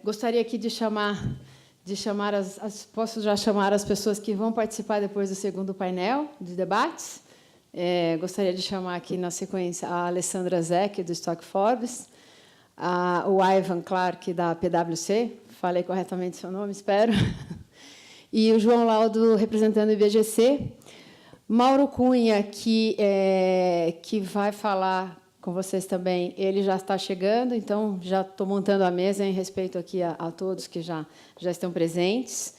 Gostaria aqui de chamar posso já chamar as pessoas que vão participar depois do segundo painel de debates. Gostaria de chamar aqui, na sequência, a Alessandra Zeck, do Stock Forbes, o Ivan Clark, da PwC, falei corretamente seu nome, espero, e o João Laudo, representando o IBGC, Mauro Cunha, que vai falar com vocês também, ele já está chegando, então já estou montando a mesa em respeito aqui a todos que já estão presentes.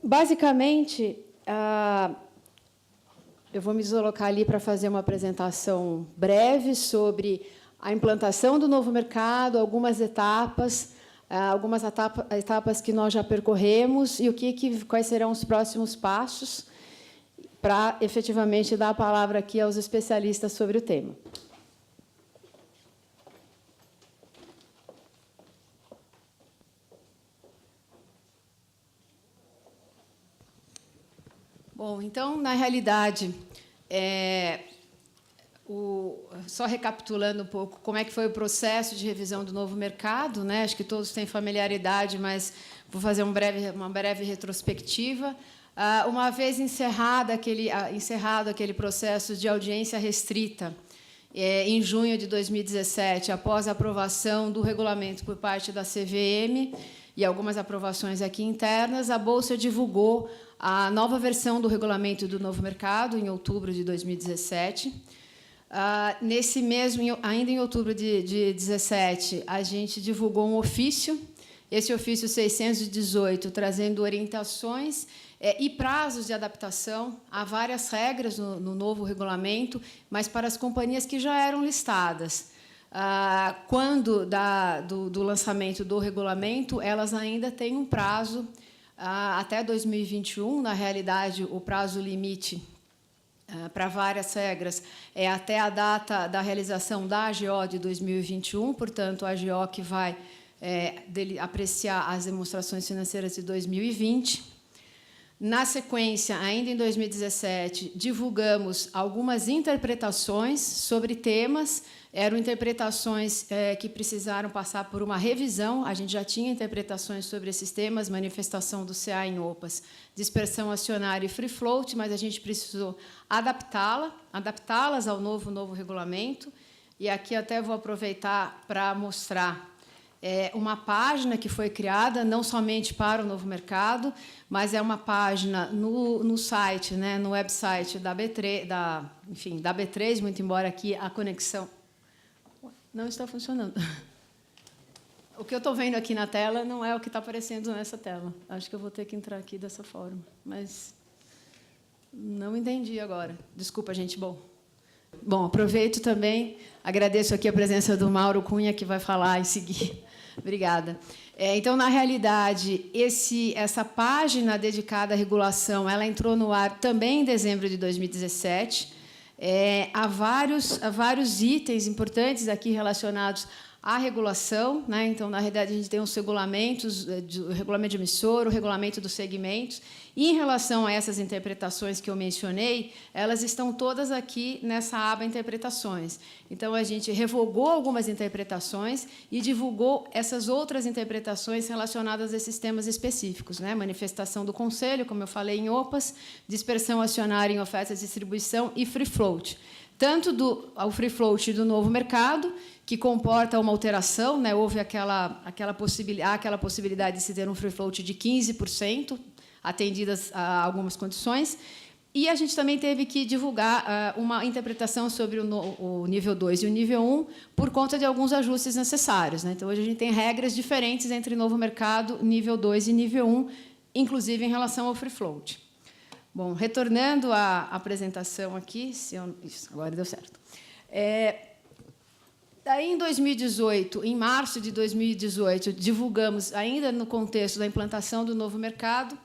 Basicamente, eu vou me deslocar ali para fazer uma apresentação breve sobre a implantação do novo mercado, algumas etapas que nós já percorremos e quais serão os próximos passos, para, efetivamente, dar a palavra aqui aos especialistas sobre o tema. Bom, então, na realidade, só recapitulando um pouco como é que foi o processo de revisão do novo mercado, né? Acho que todos têm familiaridade, mas vou fazer uma breve retrospectiva. Uma vez encerrado aquele processo de audiência restrita, em junho de 2017, após a aprovação do regulamento por parte da CVM e algumas aprovações aqui internas, a Bolsa divulgou a nova versão do regulamento do novo mercado, em outubro de 2017. Nesse mesmo, ainda em outubro de 2017, a gente divulgou um ofício, esse ofício 618, trazendo orientações e prazos de adaptação a várias regras no novo regulamento, mas para as companhias que já eram listadas. Quando do lançamento do regulamento, elas ainda têm um prazo até 2021, na realidade, o prazo limite para várias regras é até a data da realização da AGO de 2021, portanto, a AGO que vai apreciar as demonstrações financeiras de 2020. Na sequência, ainda em 2017, divulgamos algumas interpretações sobre temas. Eram interpretações que precisaram passar por uma revisão. A gente já tinha interpretações sobre esses temas, manifestação do CA em OPAs, dispersão acionária e free float, mas a gente precisou adaptá-las ao novo regulamento. E aqui até vou aproveitar para mostrar uma página que foi criada não somente para o novo mercado, mas é uma página no site, né, no website da B3, da B3, muito embora aqui a conexão não está funcionando. O que eu estou vendo aqui na tela não é o que está aparecendo nessa tela. Acho que eu vou ter que entrar aqui dessa forma, mas não entendi agora. Desculpa, gente. Bom, aproveito também, agradeço aqui a presença do Mauro Cunha, que vai falar em seguida. Obrigada. Então, na realidade, essa página dedicada à regulação, ela entrou no ar também em dezembro de 2017. Há vários itens importantes aqui relacionados à regulação, né? Então, na realidade, a gente tem os regulamentos, o regulamento de emissor, o regulamento dos segmentos. E, em relação a essas interpretações que eu mencionei, elas estão todas aqui nessa aba Interpretações. Então, a gente revogou algumas interpretações e divulgou essas outras interpretações relacionadas a esses temas específicos, né? Manifestação do Conselho, como eu falei, em OPAs, dispersão acionária em ofertas de distribuição e free float. Tanto ao free float do novo mercado, que comporta uma alteração, né? Houve aquela possibilidade de se ter um free float de 15%, atendidas a algumas condições, e a gente também teve que divulgar uma interpretação sobre o nível 2 e o nível 1 por conta de alguns ajustes necessários, né? Então, hoje a gente tem regras diferentes entre novo mercado, nível 2 e nível 1, inclusive em relação ao free float. Bom, retornando à apresentação aqui, isso, agora deu certo. Daí, em 2018, em março de 2018, divulgamos, ainda no contexto da implantação do novo mercado,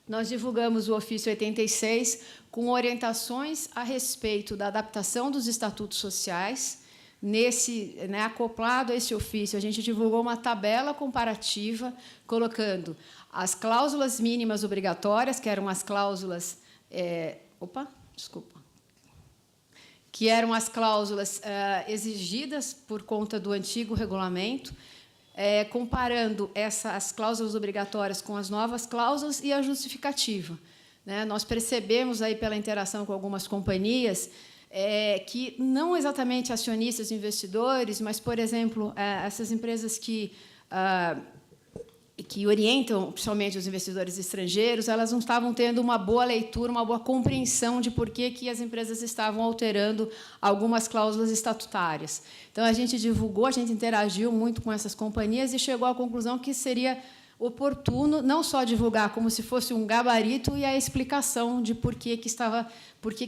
nós divulgamos o ofício 86 com orientações a respeito da adaptação dos estatutos sociais. Acoplado a esse ofício, a gente divulgou uma tabela comparativa, colocando as cláusulas mínimas obrigatórias, que eram as cláusulas... que eram as cláusulas exigidas por conta do antigo regulamento, comparando as cláusulas obrigatórias com as novas cláusulas e a justificativa. Né? Nós percebemos, aí, pela interação com algumas companhias, que não exatamente acionistas e investidores, mas, por exemplo, essas empresas que orientam, principalmente, os investidores estrangeiros, elas não estavam tendo uma boa leitura, uma boa compreensão de por que as empresas estavam alterando algumas cláusulas estatutárias. Então, a gente divulgou, a gente interagiu muito com essas companhias e chegou à conclusão que seria oportuno não só divulgar como se fosse um gabarito e a explicação de por que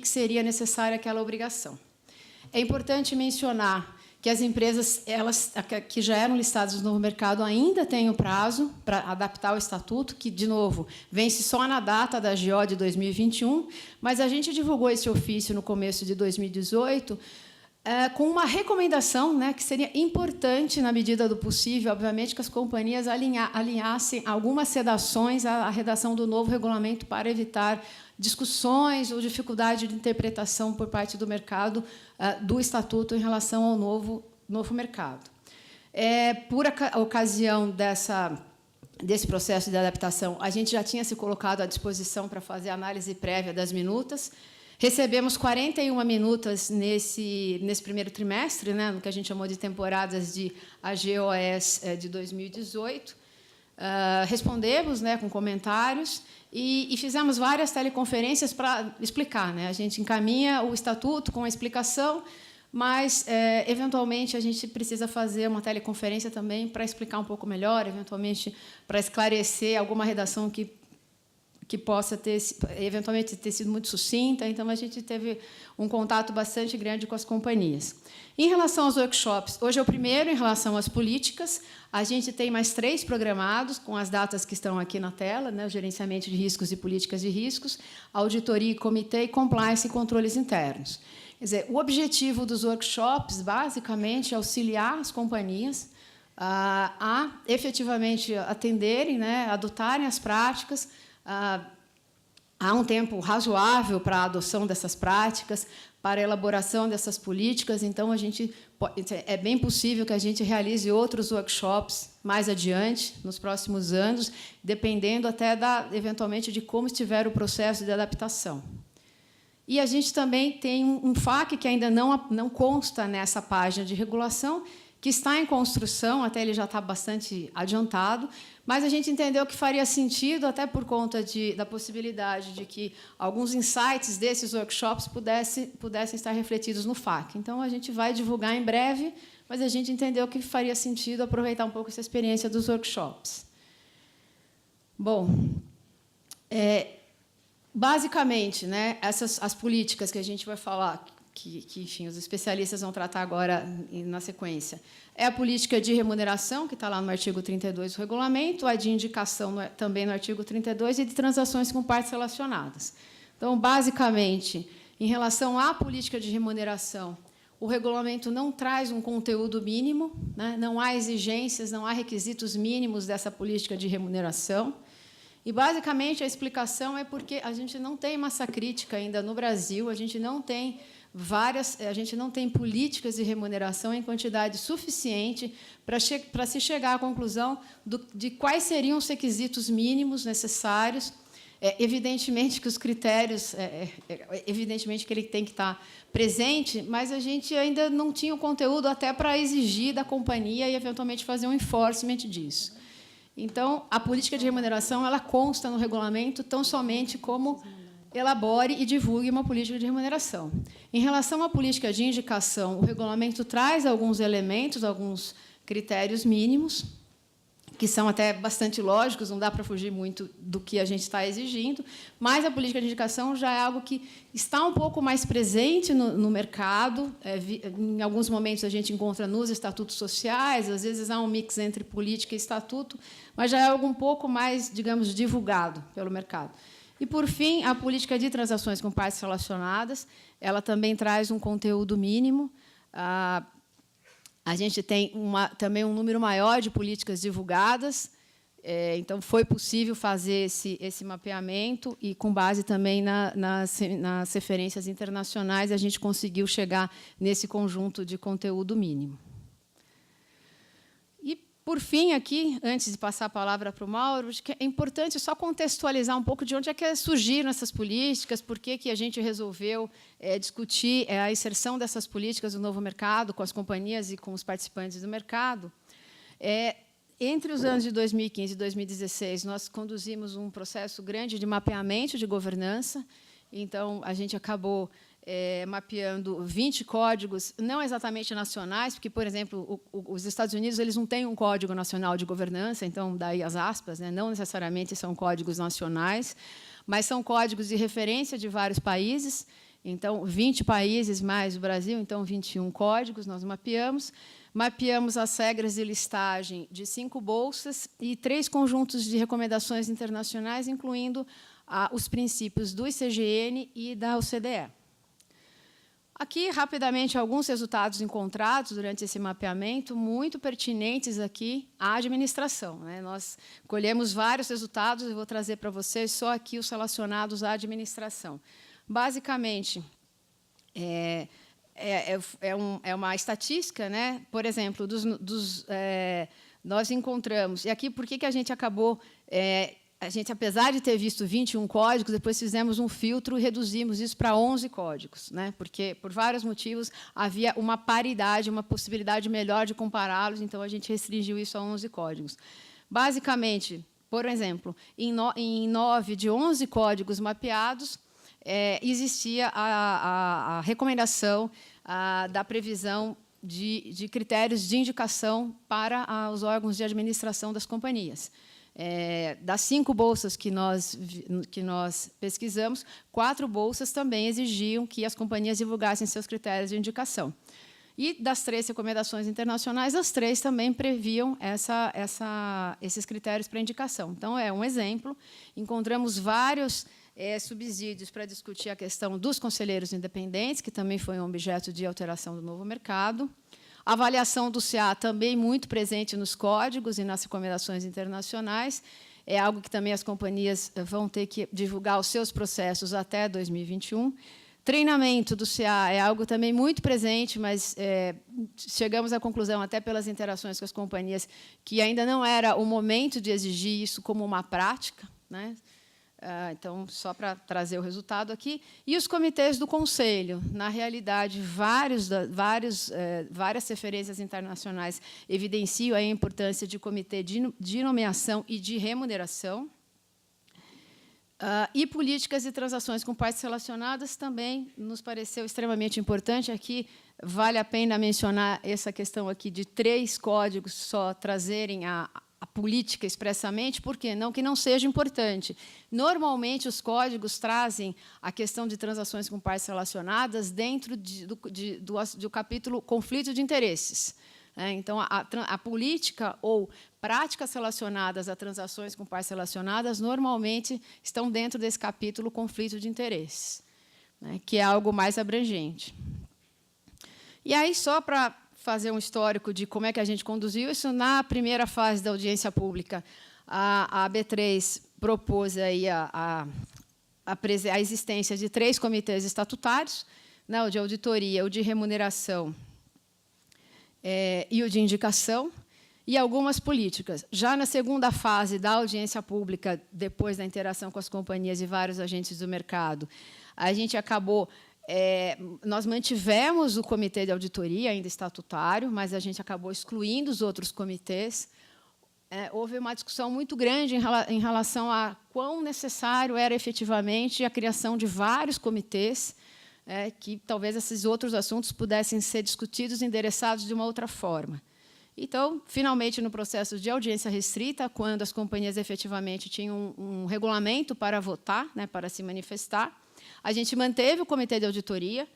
seria necessária aquela obrigação. É importante mencionar que as empresas que já eram listadas no novo mercado ainda têm o prazo para adaptar o estatuto, que, de novo, vence só na data da GO de 2021, mas a gente divulgou esse ofício no começo de 2018, com uma recomendação, né, que seria importante, na medida do possível, obviamente, que as companhias alinhassem algumas sedações à redação do novo regulamento para evitar discussões ou dificuldade de interpretação por parte do mercado do estatuto em relação ao novo mercado. Por ocasião desse processo de adaptação, a gente já tinha se colocado à disposição para fazer a análise prévia das minutas. Recebemos 41 minutas nesse primeiro trimestre, né, no que a gente chamou de temporadas de AGOS de 2018. Respondemos, né, com comentários e fizemos várias teleconferências para explicar. Né? A gente encaminha o estatuto com a explicação, mas, eventualmente, a gente precisa fazer uma teleconferência também para explicar um pouco melhor, eventualmente, para esclarecer alguma redação que possa eventualmente ter sido muito sucinta. Então, a gente teve um contato bastante grande com as companhias. Em relação aos workshops, hoje é o primeiro em relação às políticas. A gente tem mais 3 programados, com as datas que estão aqui na tela, né? O gerenciamento de riscos e políticas de riscos, auditoria e comitê, e compliance e controles internos. Quer dizer, o objetivo dos workshops, basicamente, é auxiliar as companhias a efetivamente atenderem, né? Adotarem as práticas. Há um tempo razoável para a adoção dessas práticas, para a elaboração dessas políticas. Então, é bem possível que a gente realize outros workshops mais adiante, nos próximos anos, dependendo até, eventualmente, de como estiver o processo de adaptação. E a gente também tem um FAQ que ainda não consta nessa página de regulação, que está em construção, até ele já está bastante adiantado, mas a gente entendeu que faria sentido, até por conta da possibilidade de que alguns insights desses workshops pudessem estar refletidos no FAQ. Então, a gente vai divulgar em breve, mas a gente entendeu que faria sentido aproveitar um pouco essa experiência dos workshops. Bom, basicamente, né, as políticas que a gente vai falar, que enfim, os especialistas vão tratar agora na sequência, é a política de remuneração, que está lá no artigo 32 do regulamento, a de indicação também no artigo 32, e de transações com partes relacionadas. Então, basicamente, em relação à política de remuneração, o regulamento não traz um conteúdo mínimo, né? Não há exigências, não há requisitos mínimos dessa política de remuneração. E, basicamente, a explicação é porque a gente não tem massa crítica ainda no Brasil, a gente não tem políticas de remuneração em quantidade suficiente para se chegar à conclusão de quais seriam os requisitos mínimos necessários. Evidentemente que os critérios, evidentemente que ele tem que estar presente, mas a gente ainda não tinha o conteúdo até para exigir da companhia e, eventualmente, fazer um enforcement disso. Então, a política de remuneração ela consta no regulamento tão somente como elabore e divulgue uma política de remuneração. Em relação à política de indicação, o regulamento traz alguns elementos, alguns critérios mínimos, que são até bastante lógicos, não dá para fugir muito do que a gente está exigindo, mas a política de indicação já é algo que está um pouco mais presente no mercado. Em alguns momentos, a gente encontra nos estatutos sociais, às vezes há um mix entre política e estatuto, mas já é algo um pouco mais, digamos, divulgado pelo mercado. E, por fim, a política de transações com partes relacionadas, ela também traz um conteúdo mínimo. A gente tem também um número maior de políticas divulgadas, então foi possível fazer esse mapeamento e, com base também nas referências internacionais, a gente conseguiu chegar nesse conjunto de conteúdo mínimo. E, por fim, aqui, antes de passar a palavra para o Mauro, acho que é importante só contextualizar um pouco de onde é que surgiram essas políticas, por que a gente resolveu discutir a inserção dessas políticas no novo mercado, com as companhias e com os participantes do mercado. Entre os anos de 2015 e 2016, nós conduzimos um processo grande de mapeamento de governança. Então, a gente acabou mapeando 20 códigos, não exatamente nacionais, porque, por exemplo, os Estados Unidos eles não têm um código nacional de governança, então, daí as aspas, né, não necessariamente são códigos nacionais, mas são códigos de referência de vários países. Então, 20 países mais o Brasil, então, 21 códigos nós mapeamos. Mapeamos as regras de listagem de 5 bolsas e 3 conjuntos de recomendações internacionais, incluindo os princípios do ICGN e da OCDE. Aqui, rapidamente, alguns resultados encontrados durante esse mapeamento, muito pertinentes aqui à administração, né? Nós colhemos vários resultados, eu vou trazer para vocês só aqui os relacionados à administração. Basicamente, é uma estatística, né? Por exemplo, nós encontramos... E aqui, por que a gente acabou... A gente, apesar de ter visto 21 códigos, depois fizemos um filtro e reduzimos isso para 11 códigos, né? Porque, por vários motivos, havia uma paridade, uma possibilidade melhor de compará-los, então a gente restringiu isso a 11 códigos. Basicamente, por exemplo, em 9 de 11 códigos mapeados, existia a recomendação da previsão de critérios de indicação para os órgãos de administração das companhias. Das 5 bolsas que nós pesquisamos, 4 bolsas também exigiam que as companhias divulgassem seus critérios de indicação. E, das 3 recomendações internacionais, as 3 também previam esses critérios para indicação. Então, é um exemplo. Encontramos vários subsídios para discutir a questão dos conselheiros independentes, que também foi um objeto de alteração do novo mercado. A avaliação do CA também muito presente nos códigos e nas recomendações internacionais. É algo que também as companhias vão ter que divulgar os seus processos até 2021. Treinamento do CA é algo também muito presente, mas chegamos à conclusão, até pelas interações com as companhias, que ainda não era o momento de exigir isso como uma prática, né? Então, só para trazer o resultado aqui. E os comitês do Conselho. Na realidade, várias referências internacionais evidenciam a importância de comitê de nomeação e de remuneração. E políticas e transações com partes relacionadas também nos pareceu extremamente importante. Aqui vale a pena mencionar essa questão aqui de 3 códigos só trazerem a política expressamente, por que não que não seja importante? Normalmente, os códigos trazem a questão de transações com partes relacionadas dentro do capítulo conflito de interesses. Então, a política ou práticas relacionadas a transações com partes relacionadas normalmente estão dentro desse capítulo conflito de interesses, né, que é algo mais abrangente. E aí, só para fazer um histórico de como é que a gente conduziu isso, na primeira fase da audiência pública, a B3 propôs aí a existência de 3 comitês estatutários, né, o de auditoria, o de remuneração e o de indicação, e algumas políticas. Já na segunda fase da audiência pública, depois da interação com as companhias e vários agentes do mercado, a gente acabou... nós mantivemos o comitê de auditoria, ainda estatutário, mas a gente acabou excluindo os outros comitês. Houve uma discussão muito grande em relação a quão necessário era efetivamente a criação de vários comitês, que talvez esses outros assuntos pudessem ser discutidos e endereçados de uma outra forma. Então, finalmente, no processo de audiência restrita, quando as companhias efetivamente tinham um regulamento para votar, né, para se manifestar, a gente manteve o comitê de auditoria,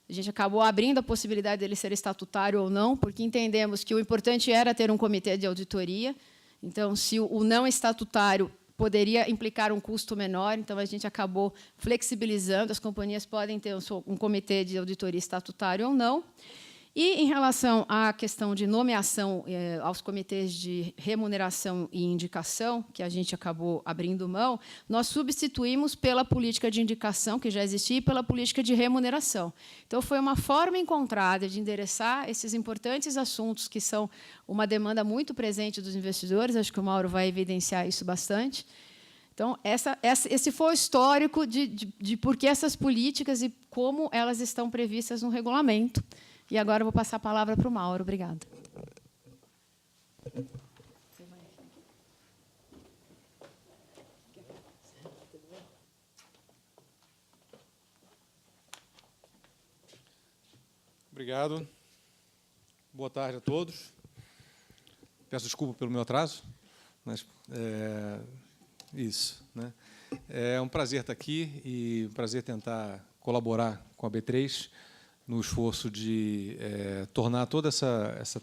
a gente acabou abrindo a possibilidade dele ser estatutário ou não, porque entendemos que o importante era ter um comitê de auditoria. Então, se o não estatutário poderia implicar um custo menor, então a gente acabou flexibilizando, as companhias podem ter um comitê de auditoria estatutário ou não. E, em relação à questão de nomeação aos comitês de remuneração e indicação, que a gente acabou abrindo mão, nós substituímos pela política de indicação, que já existia, e pela política de remuneração. Então, foi uma forma encontrada de endereçar esses importantes assuntos, que são uma demanda muito presente dos investidores, acho que o Mauro vai evidenciar isso bastante. Então, esse foi o histórico de por que essas políticas e como elas estão previstas no regulamento. E agora eu vou passar a palavra para o Mauro. Obrigada. Obrigado. Boa tarde a todos. Peço desculpa pelo meu atraso, mas isso, né? É um prazer estar aqui e um prazer tentar colaborar com a B3 no esforço de tornar toda essa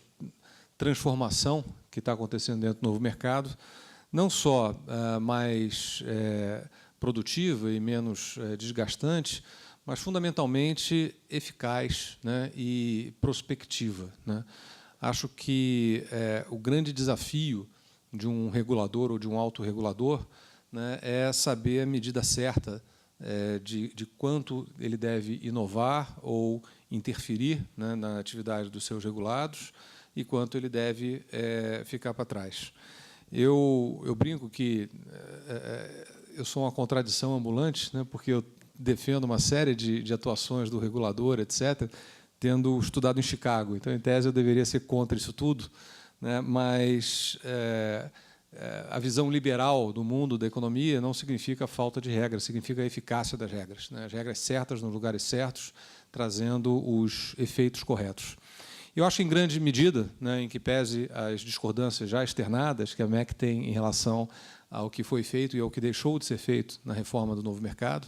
transformação que está acontecendo dentro do novo mercado, não só mais produtiva e menos desgastante, mas, fundamentalmente, eficaz, né, e prospectiva, né? Acho que o grande desafio de um regulador ou de um autorregulador, né, é saber a medida certa de quanto ele deve inovar ou interferir, né, na atividade dos seus regulados e quanto ele deve ficar para trás. Eu brinco que eu sou uma contradição ambulante, né, porque eu defendo uma série de atuações do regulador, etc., tendo estudado em Chicago. Então, em tese, eu deveria ser contra isso tudo, né, mas a visão liberal do mundo da economia não significa falta de regras, significa a eficácia das regras, né? As regras certas nos lugares certos, trazendo os efeitos corretos. Eu acho, em grande medida, né, em que pese as discordâncias já externadas que a MEC tem em relação ao que foi feito e ao que deixou de ser feito na reforma do novo mercado,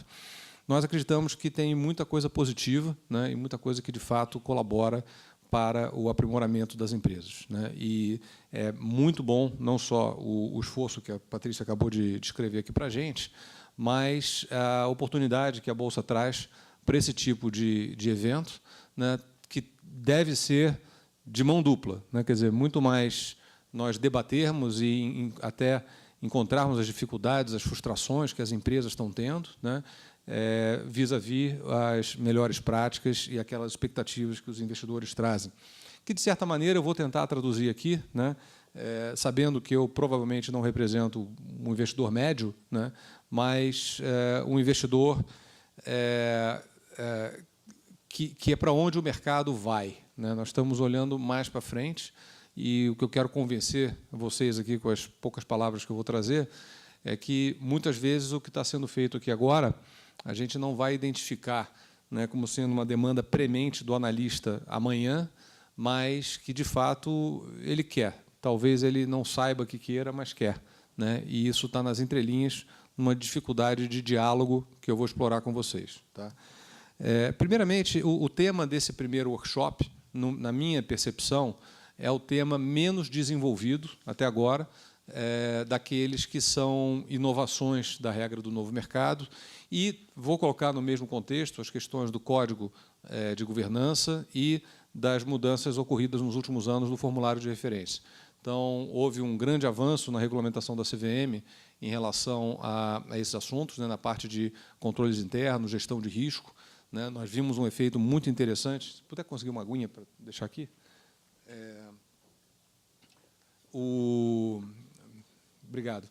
nós acreditamos que tem muita coisa positiva, né, e muita coisa que, de fato, colabora para o aprimoramento das empresas, né? E é muito bom, não só o esforço que a Patrícia acabou de descrever aqui para a gente, mas a oportunidade que a Bolsa traz para esse tipo de evento, né, que deve ser de mão dupla, né? Quer dizer, muito mais nós debatermos e até encontrarmos as dificuldades, as frustrações que as empresas estão tendo, né, vis-à-vis as melhores práticas e aquelas expectativas que os investidores trazem. Que, de certa maneira, eu vou tentar traduzir aqui, né, sabendo que eu provavelmente não represento um investidor médio, né, mas um investidor que é para onde o mercado vai, né? Nós estamos olhando mais para frente e o que eu quero convencer vocês aqui com as poucas palavras que eu vou trazer é que, muitas vezes, o que está sendo feito aqui agora a gente não vai identificar, né, como sendo uma demanda premente do analista amanhã, mas que, de fato, ele quer. Talvez ele não saiba que queira, mas quer, né? E isso está nas entrelinhas, numa dificuldade de diálogo que eu vou explorar com vocês, tá? Primeiramente, o tema desse primeiro workshop, na minha percepção, é o tema menos desenvolvido até agora, daqueles que são inovações da regra do novo mercado, e vou colocar no mesmo contexto as questões do Código de Governança e das mudanças ocorridas nos últimos anos no formulário de referência. Então, houve um grande avanço na regulamentação da CVM em relação a esses assuntos, né, na parte de controles internos, gestão de risco, né. Nós vimos um efeito muito interessante. Se puder conseguir uma aguinha para deixar aqui. Obrigado.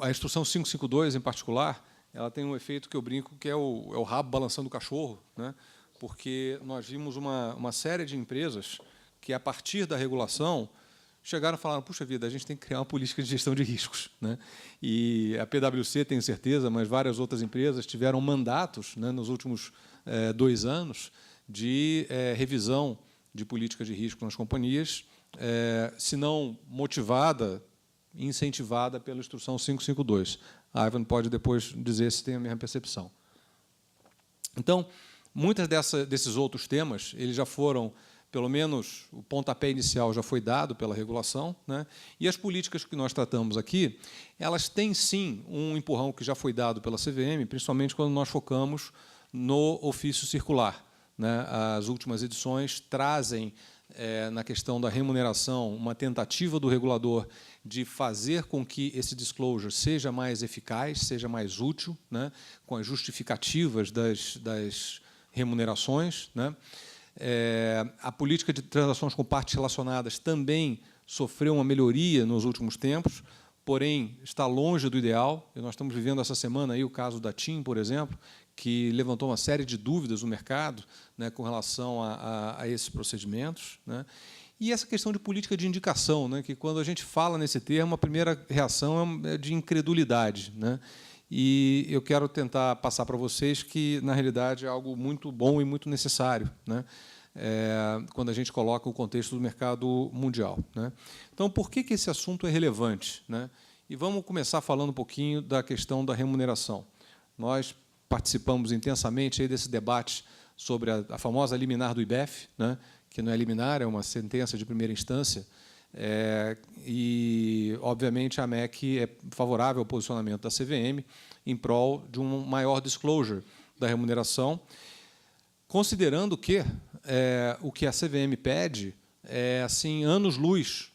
A instrução 552, em particular, ela tem um efeito que eu brinco que é o rabo balançando o cachorro, né? Porque nós vimos uma série de empresas que, a partir da regulação, chegaram e falaram: puxa vida, a gente tem que criar uma política de gestão de riscos, né? E a PwC, tenho certeza, mas várias outras empresas tiveram mandatos, né, nos últimos 2 anos de revisão de política de risco nas companhias, se não motivada, incentivada pela instrução 552. A Ivan pode depois dizer se tem a mesma percepção. Então, muitos desses outros temas, eles já foram, pelo menos o pontapé inicial já foi dado pela regulação, né? E as políticas que nós tratamos aqui, elas têm, sim, um empurrão que já foi dado pela CVM, principalmente quando nós focamos no ofício circular, né, as últimas edições trazem, na questão da remuneração, uma tentativa do regulador de fazer com que esse disclosure seja mais eficaz, seja mais útil, né, com as justificativas das remunerações, né. A política de transações com partes relacionadas também sofreu uma melhoria nos últimos tempos, porém está longe do ideal. E nós estamos vivendo essa semana aí o caso da TIM, por exemplo, que levantou uma série de dúvidas no mercado, né, com relação a esses procedimentos, né. E essa questão de política de indicação, né, que, quando a gente fala nesse termo, a primeira reação é de incredulidade, né. E eu quero tentar passar para vocês que, na realidade, é algo muito bom e muito necessário, né, quando a gente coloca o contexto do mercado mundial, né. Então, por que esse assunto é relevante, né? E vamos começar falando um pouquinho da questão da remuneração. Nós participamos intensamente aí desse debate sobre a famosa liminar do IBEF, né, que não é liminar, é uma sentença de primeira instância, e, obviamente, a AMEC é favorável ao posicionamento da CVM em prol de um maior disclosure da remuneração, considerando que o que a CVM pede é, assim, anos-luz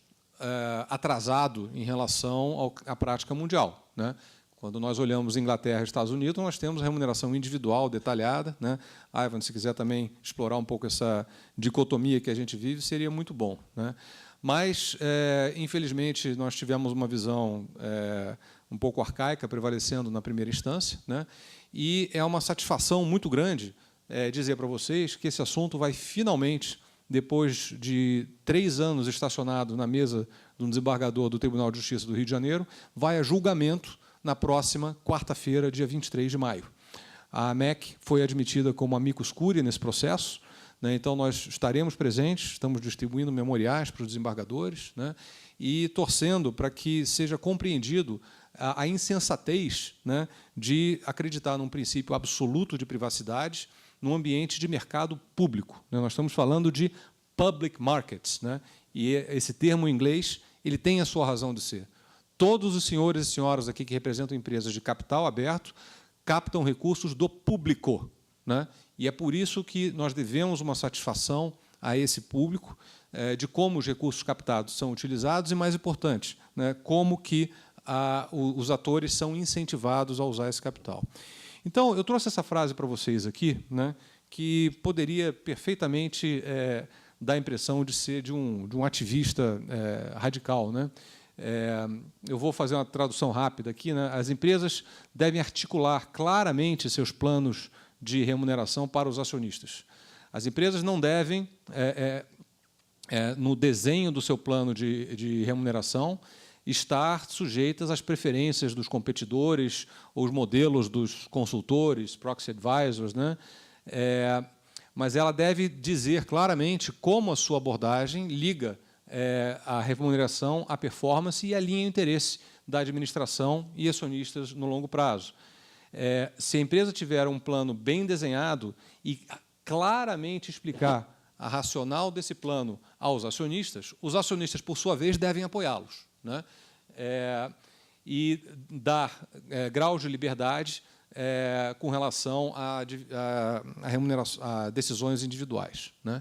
atrasado em relação à prática mundial, né? Quando nós olhamos Inglaterra e Estados Unidos, nós temos remuneração individual detalhada, né? Ivan, se quiser também explorar um pouco essa dicotomia que a gente vive, seria muito bom, né? Mas, infelizmente, nós tivemos uma visão um pouco arcaica prevalecendo na primeira instância, né? E é uma satisfação muito grande dizer para vocês que esse assunto vai finalmente, depois de 3 anos estacionado na mesa de um desembargador do Tribunal de Justiça do Rio de Janeiro, vai a julgamento na próxima quarta-feira, dia 23 de maio. A AMEC foi admitida como amicus curiae nesse processo, né? Então, nós estaremos presentes, estamos distribuindo memoriais para os desembargadores, né? E torcendo para que seja compreendido a insensatez, né, de acreditar num princípio absoluto de privacidade num ambiente de mercado público, né? Nós estamos falando de public markets, né? E esse termo em inglês ele tem a sua razão de ser. Todos os senhores e senhoras aqui que representam empresas de capital aberto captam recursos do público, né? E é por isso que nós devemos uma satisfação a esse público de como os recursos captados são utilizados e, mais importante, né, como que os atores são incentivados a usar esse capital. Então, eu trouxe essa frase para vocês aqui, né, que poderia perfeitamente dar a impressão de ser de um ativista radical, né? Eu vou fazer uma tradução rápida aqui, né? As empresas devem articular claramente seus planos de remuneração para os acionistas. As empresas não devem, no desenho do seu plano de remuneração, estar sujeitas às preferências dos competidores ou os modelos dos consultores, proxy advisors, né? Mas ela deve dizer claramente como a sua abordagem liga a remuneração, a performance e alinha o interesse da administração e acionistas no longo prazo. Se a empresa tiver um plano bem desenhado e claramente explicar a racional desse plano aos acionistas, os acionistas, por sua vez, devem apoiá-los, né? E dar grau de liberdade com relação a remuneração, a decisões individuais, né?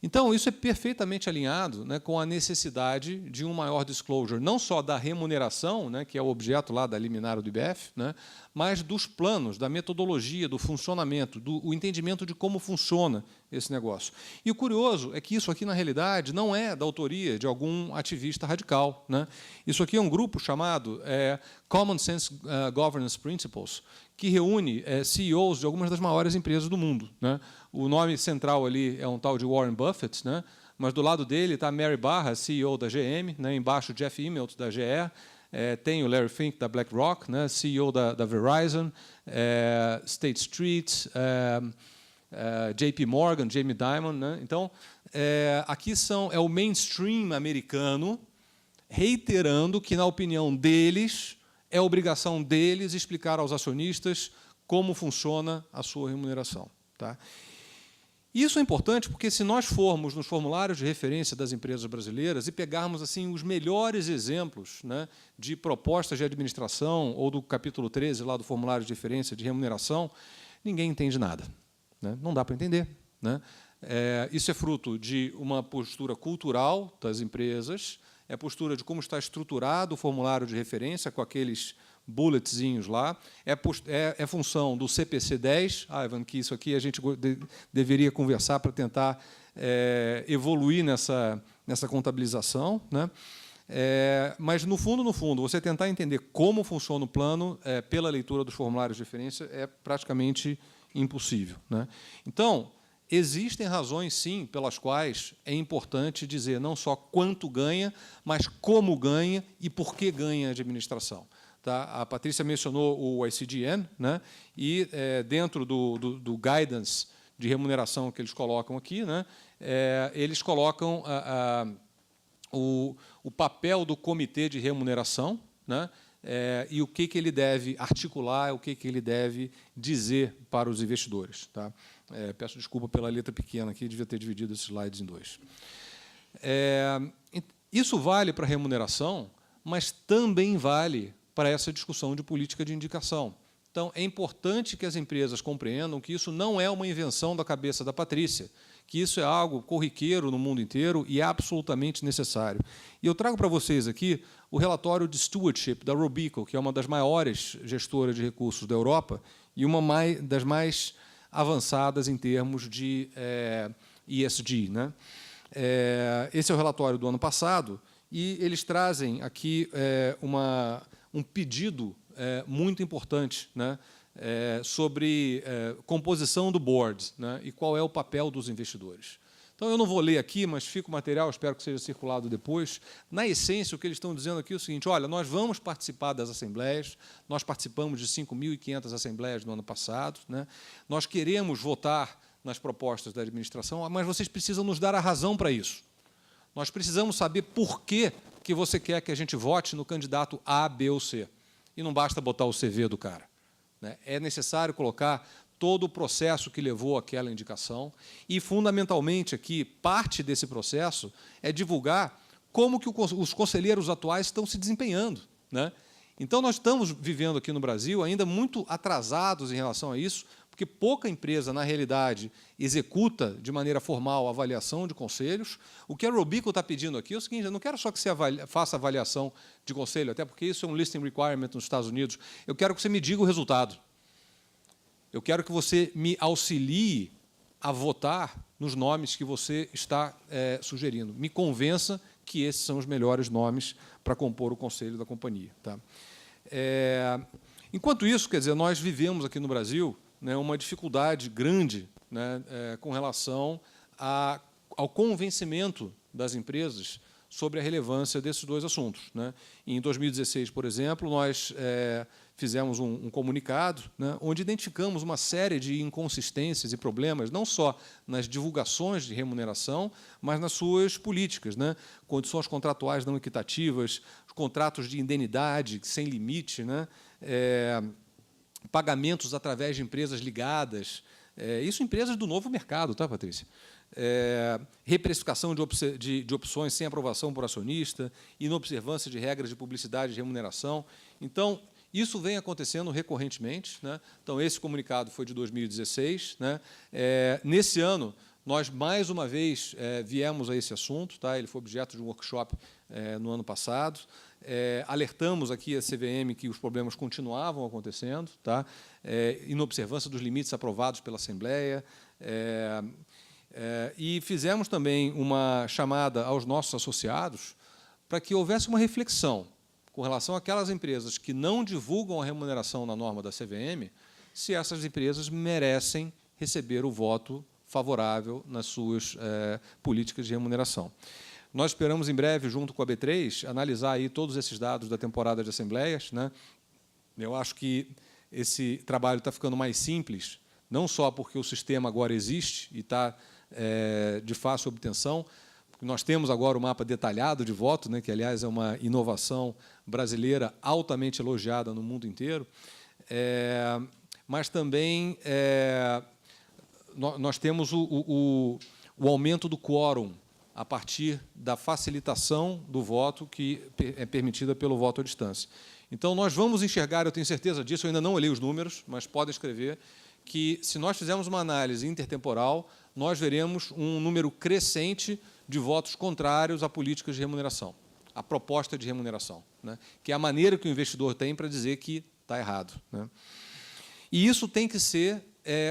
Então, isso é perfeitamente alinhado, né, com a necessidade de um maior disclosure, não só da remuneração, né, que é o objeto lá da liminar do IBEF, né, mas dos planos, da metodologia, do funcionamento, o entendimento de como funciona esse negócio. E o curioso é que isso aqui, na realidade, não é da autoria de algum ativista radical, né? Isso aqui é um grupo chamado Common Sense Governance Principles, que reúne CEOs de algumas das maiores empresas do mundo, né? O nome central ali é um tal de Warren Buffett, né? Mas do lado dele está Mary Barra, CEO da GM, né? Embaixo Jeff Immelt, da GE, tem o Larry Fink, da BlackRock, né? CEO da Verizon, State Street, JP Morgan, Jamie Dimon, né? Então, aqui é o mainstream americano reiterando que, na opinião deles, é obrigação deles explicar aos acionistas como funciona a sua remuneração, tá? Isso é importante porque, se nós formos nos formulários de referência das empresas brasileiras e pegarmos assim os melhores exemplos, né, de propostas de administração ou do capítulo 13 lá do formulário de referência de remuneração, ninguém entende nada, né? Não dá para entender. né? Isso é fruto de uma postura cultural das empresas, é a postura de como está estruturado o formulário de referência, com aqueles bulletzinhos lá, é função do CPC 10, Ivan, que isso aqui a gente deveria conversar para tentar evoluir nessa contabilização, né? Mas, no fundo, você tentar entender como funciona o plano pela leitura dos formulários de referência é praticamente impossível, né? Então, existem razões, sim, pelas quais é importante dizer não só quanto ganha, mas como ganha e por que ganha a administração. Tá? A Patrícia mencionou o ICGN, né? E, dentro do guidance de remuneração que eles colocam aqui, né? Eles colocam o papel do comitê de remuneração, né? E o que ele deve articular, o que ele deve dizer para os investidores. Tá? Peço desculpa pela letra pequena aqui, devia ter dividido esses slides em dois. Isso vale para a remuneração, mas também vale para essa discussão de política de indicação. Então, é importante que as empresas compreendam que isso não é uma invenção da cabeça da Patrícia, que isso é algo corriqueiro no mundo inteiro e é absolutamente necessário. E eu trago para vocês aqui o relatório de stewardship da Robeco, que é uma das maiores gestoras de recursos da Europa e uma das mais avançadas em termos de ESG, né? Esse é o relatório do ano passado, e eles trazem aqui um pedido muito importante, né? Sobre composição do board, né? E qual é o papel dos investidores. Então, eu não vou ler aqui, mas fica o material, espero que seja circulado depois. Na essência, o que eles estão dizendo aqui é o seguinte: olha, nós vamos participar das assembleias, nós participamos de 5.500 assembleias no ano passado, né? Nós queremos votar nas propostas da administração, mas vocês precisam nos dar a razão para isso. Nós precisamos saber por que você quer que a gente vote no candidato A, B ou C. E não basta botar o CV do cara, né? É necessário colocar todo o processo que levou àquela indicação e, fundamentalmente, aqui, parte desse processo é divulgar como que os conselheiros atuais estão se desempenhando, né? Então, nós estamos vivendo aqui no Brasil ainda muito atrasados em relação a isso, porque pouca empresa, na realidade, executa de maneira formal a avaliação de conselhos. O que a Robeco está pedindo aqui é o seguinte: eu não quero só que você faça avaliação de conselho, até porque isso é um listing requirement nos Estados Unidos, eu quero que você me diga o resultado. Eu quero que você me auxilie a votar nos nomes que você está sugerindo. Me convença que esses são os melhores nomes para compor o conselho da companhia. Tá? Enquanto isso, quer dizer, nós vivemos aqui no Brasil, né, uma dificuldade grande, né, com relação ao convencimento das empresas sobre a relevância desses dois assuntos, né? Em 2016, por exemplo, nós fizemos um comunicado, né, onde identificamos uma série de inconsistências e problemas, não só nas divulgações de remuneração, mas nas suas políticas, né? Condições contratuais não equitativas, contratos de indenidade sem limite, né? Pagamentos através de empresas ligadas, isso empresas do novo mercado, tá, Patrícia? Reprecificação de opções sem aprovação por acionista, inobservância de regras de publicidade e remuneração. Então, isso vem acontecendo recorrentemente, né? Então, esse comunicado foi de 2016. Né? Nesse ano, nós, mais uma vez, viemos a esse assunto. Tá? Ele foi objeto de um workshop no ano passado. Alertamos aqui a CVM que os problemas continuavam acontecendo, tá? Inobservância dos limites aprovados pela Assembleia. E fizemos também uma chamada aos nossos associados para que houvesse uma reflexão com relação àquelas empresas que não divulgam a remuneração na norma da CVM, se essas empresas merecem receber o voto favorável nas suas políticas de remuneração. Nós esperamos, em breve, junto com a B3, analisar aí todos esses dados da temporada de assembleias, né? Eu acho que esse trabalho está ficando mais simples, não só porque o sistema agora existe e está de fácil obtenção, porque nós temos agora o mapa detalhado de voto, né, que, aliás, é uma inovação brasileira altamente elogiada no mundo inteiro, mas também nós temos o aumento do quórum a partir da facilitação do voto que é permitida pelo voto à distância. Então, nós vamos enxergar, eu tenho certeza disso, eu ainda não olhei os números, mas podem escrever, que, se nós fizermos uma análise intertemporal, nós veremos um número crescente de votos contrários a políticas de remuneração, a proposta de remuneração, né? Que é a maneira que o investidor tem para dizer que está errado, né? E isso tem que ser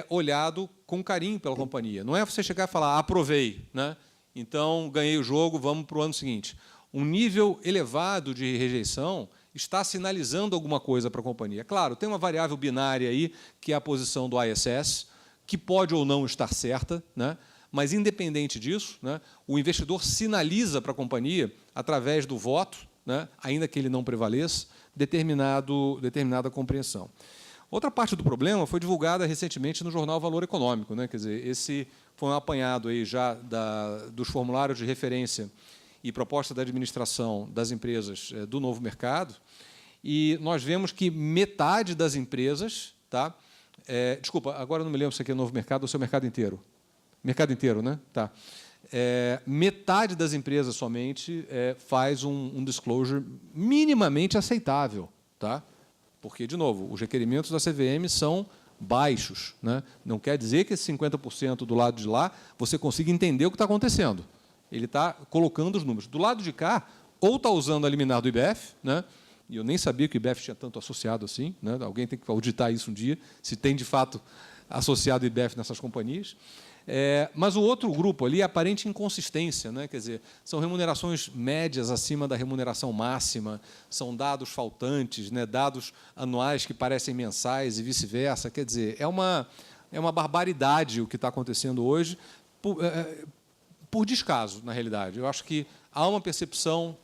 olhado com carinho pela companhia. Não é você chegar e falar, aprovei, né? Então, ganhei o jogo, vamos para o ano seguinte. Um nível elevado de rejeição está sinalizando alguma coisa para a companhia. Claro, tem uma variável binária aí, que é a posição do ISS, que pode ou não estar certa, né? Mas, independente disso, né, o investidor sinaliza para a companhia, através do voto, né, ainda que ele não prevaleça, determinada compreensão. Outra parte do problema foi divulgada recentemente no jornal Valor Econômico, né? Quer dizer, esse foi um apanhado aí já dos formulários de referência e proposta da administração das empresas do novo mercado, e nós vemos que metade das empresas, tá? Desculpa, agora eu não me lembro se aqui é novo mercado ou se é o mercado inteiro. Mercado inteiro, né? Tá. Metade das empresas somente faz um disclosure minimamente aceitável, tá? Porque, de novo, os requerimentos da CVM são baixos, né? Não quer dizer que esse 50% do lado de lá você consiga entender o que está acontecendo. Ele está colocando os números. Do lado de cá, ou está usando a liminar do IBF, né? E eu nem sabia que o IBF tinha tanto associado assim, né? Alguém tem que auditar isso um dia, se tem, de fato, associado o IBF nessas companhias. Mas o outro grupo ali é aparente inconsistência, né? Quer dizer, são remunerações médias acima da remuneração máxima, são dados faltantes, né? Dados anuais que parecem mensais e vice-versa. Quer dizer, é uma barbaridade o que está acontecendo hoje, por descaso, na realidade. Eu acho que há uma percepção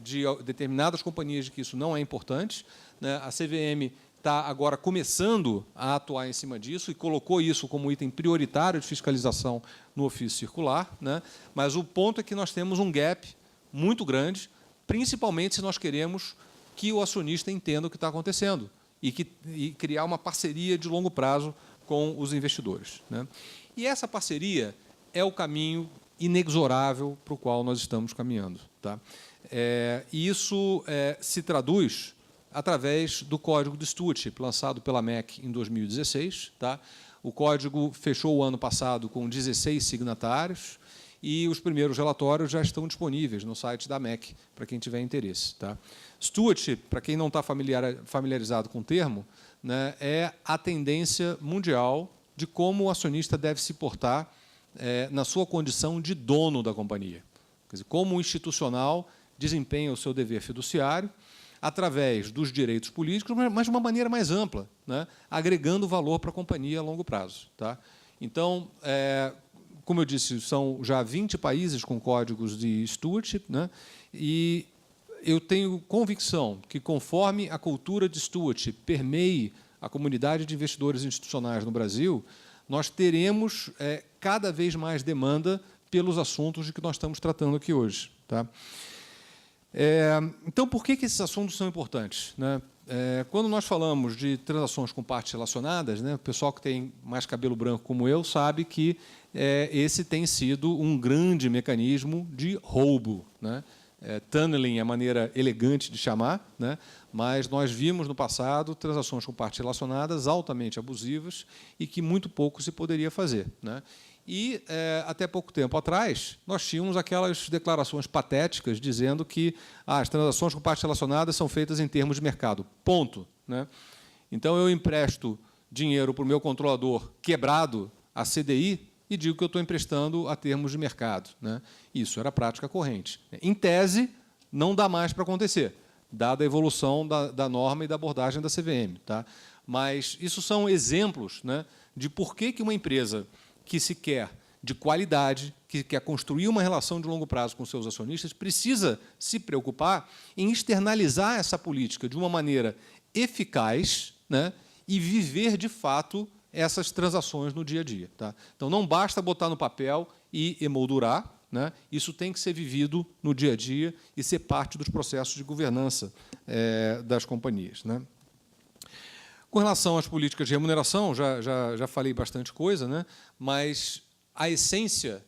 de determinadas companhias de que isso não é importante, né? A CVM está agora começando a atuar em cima disso e colocou isso como item prioritário de fiscalização no ofício circular, né? Mas o ponto é que nós temos um gap muito grande, principalmente se nós queremos que o acionista entenda o que está acontecendo e criar uma parceria de longo prazo com os investidores, né? E essa parceria é o caminho inexorável para o qual nós estamos caminhando, tá? E isso se traduz através do Código de Stewardship, lançado pela MEC em 2016. Tá? O código fechou o ano passado com 16 signatários e os primeiros relatórios já estão disponíveis no site da MEC, para quem tiver interesse. Tá? Stewardship, para quem não está familiarizado com o termo, né, é a tendência mundial de como o acionista deve se portar na sua condição de dono da companhia. Quer dizer, como o institucional desempenha o seu dever fiduciário, através dos direitos políticos, mas de uma maneira mais ampla, né? Agregando valor para a companhia a longo prazo. Tá? Então, como eu disse, são já 20 países com códigos de stewardship, né? E eu tenho convicção que, conforme a cultura de stewardship permeie a comunidade de investidores institucionais no Brasil, nós teremos cada vez mais demanda pelos assuntos de que nós estamos tratando aqui hoje. Tá? Então, por que esses assuntos são importantes, né? Quando nós falamos de transações com partes relacionadas, né, o pessoal que tem mais cabelo branco como eu sabe que esse tem sido um grande mecanismo de roubo, né? Tunneling é a maneira elegante de chamar, né? Mas nós vimos no passado transações com partes relacionadas altamente abusivas e que muito pouco se poderia fazer, né? E, até pouco tempo atrás, nós tínhamos aquelas declarações patéticas dizendo que as transações com partes relacionadas são feitas em termos de mercado. Ponto, né? Então, eu empresto dinheiro para o meu controlador quebrado, a CDI, e digo que eu estou emprestando a termos de mercado, né? Isso era prática corrente. Em tese, não dá mais para acontecer, dada a evolução da norma e da abordagem da CVM. Tá? Mas isso são exemplos, né, de por que uma empresa que se quer de qualidade, que quer construir uma relação de longo prazo com seus acionistas, precisa se preocupar em externalizar essa política de uma maneira eficaz, né, e viver, de fato, essas transações no dia a dia. Tá? Então, não basta botar no papel e emoldurar, né? Isso tem que ser vivido no dia a dia e ser parte dos processos de governança das companhias. Né? Com relação às políticas de remuneração, já falei bastante coisa, né? Mas a essência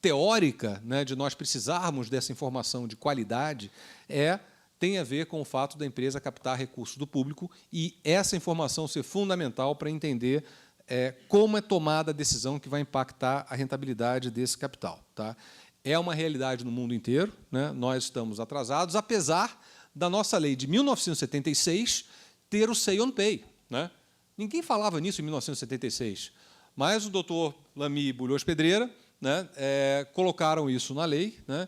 teórica, né, de nós precisarmos dessa informação de qualidade é tem a ver com o fato da empresa captar recursos do público e essa informação ser fundamental para entender como é tomada a decisão que vai impactar a rentabilidade desse capital. Tá? É uma realidade no mundo inteiro, né? Nós estamos atrasados, apesar da nossa lei de 1976 ter o Say on Pay. Né? Ninguém falava nisso em 1976, mas o doutor Lamy e Bulhões Pedreira, né, colocaram isso na lei, né,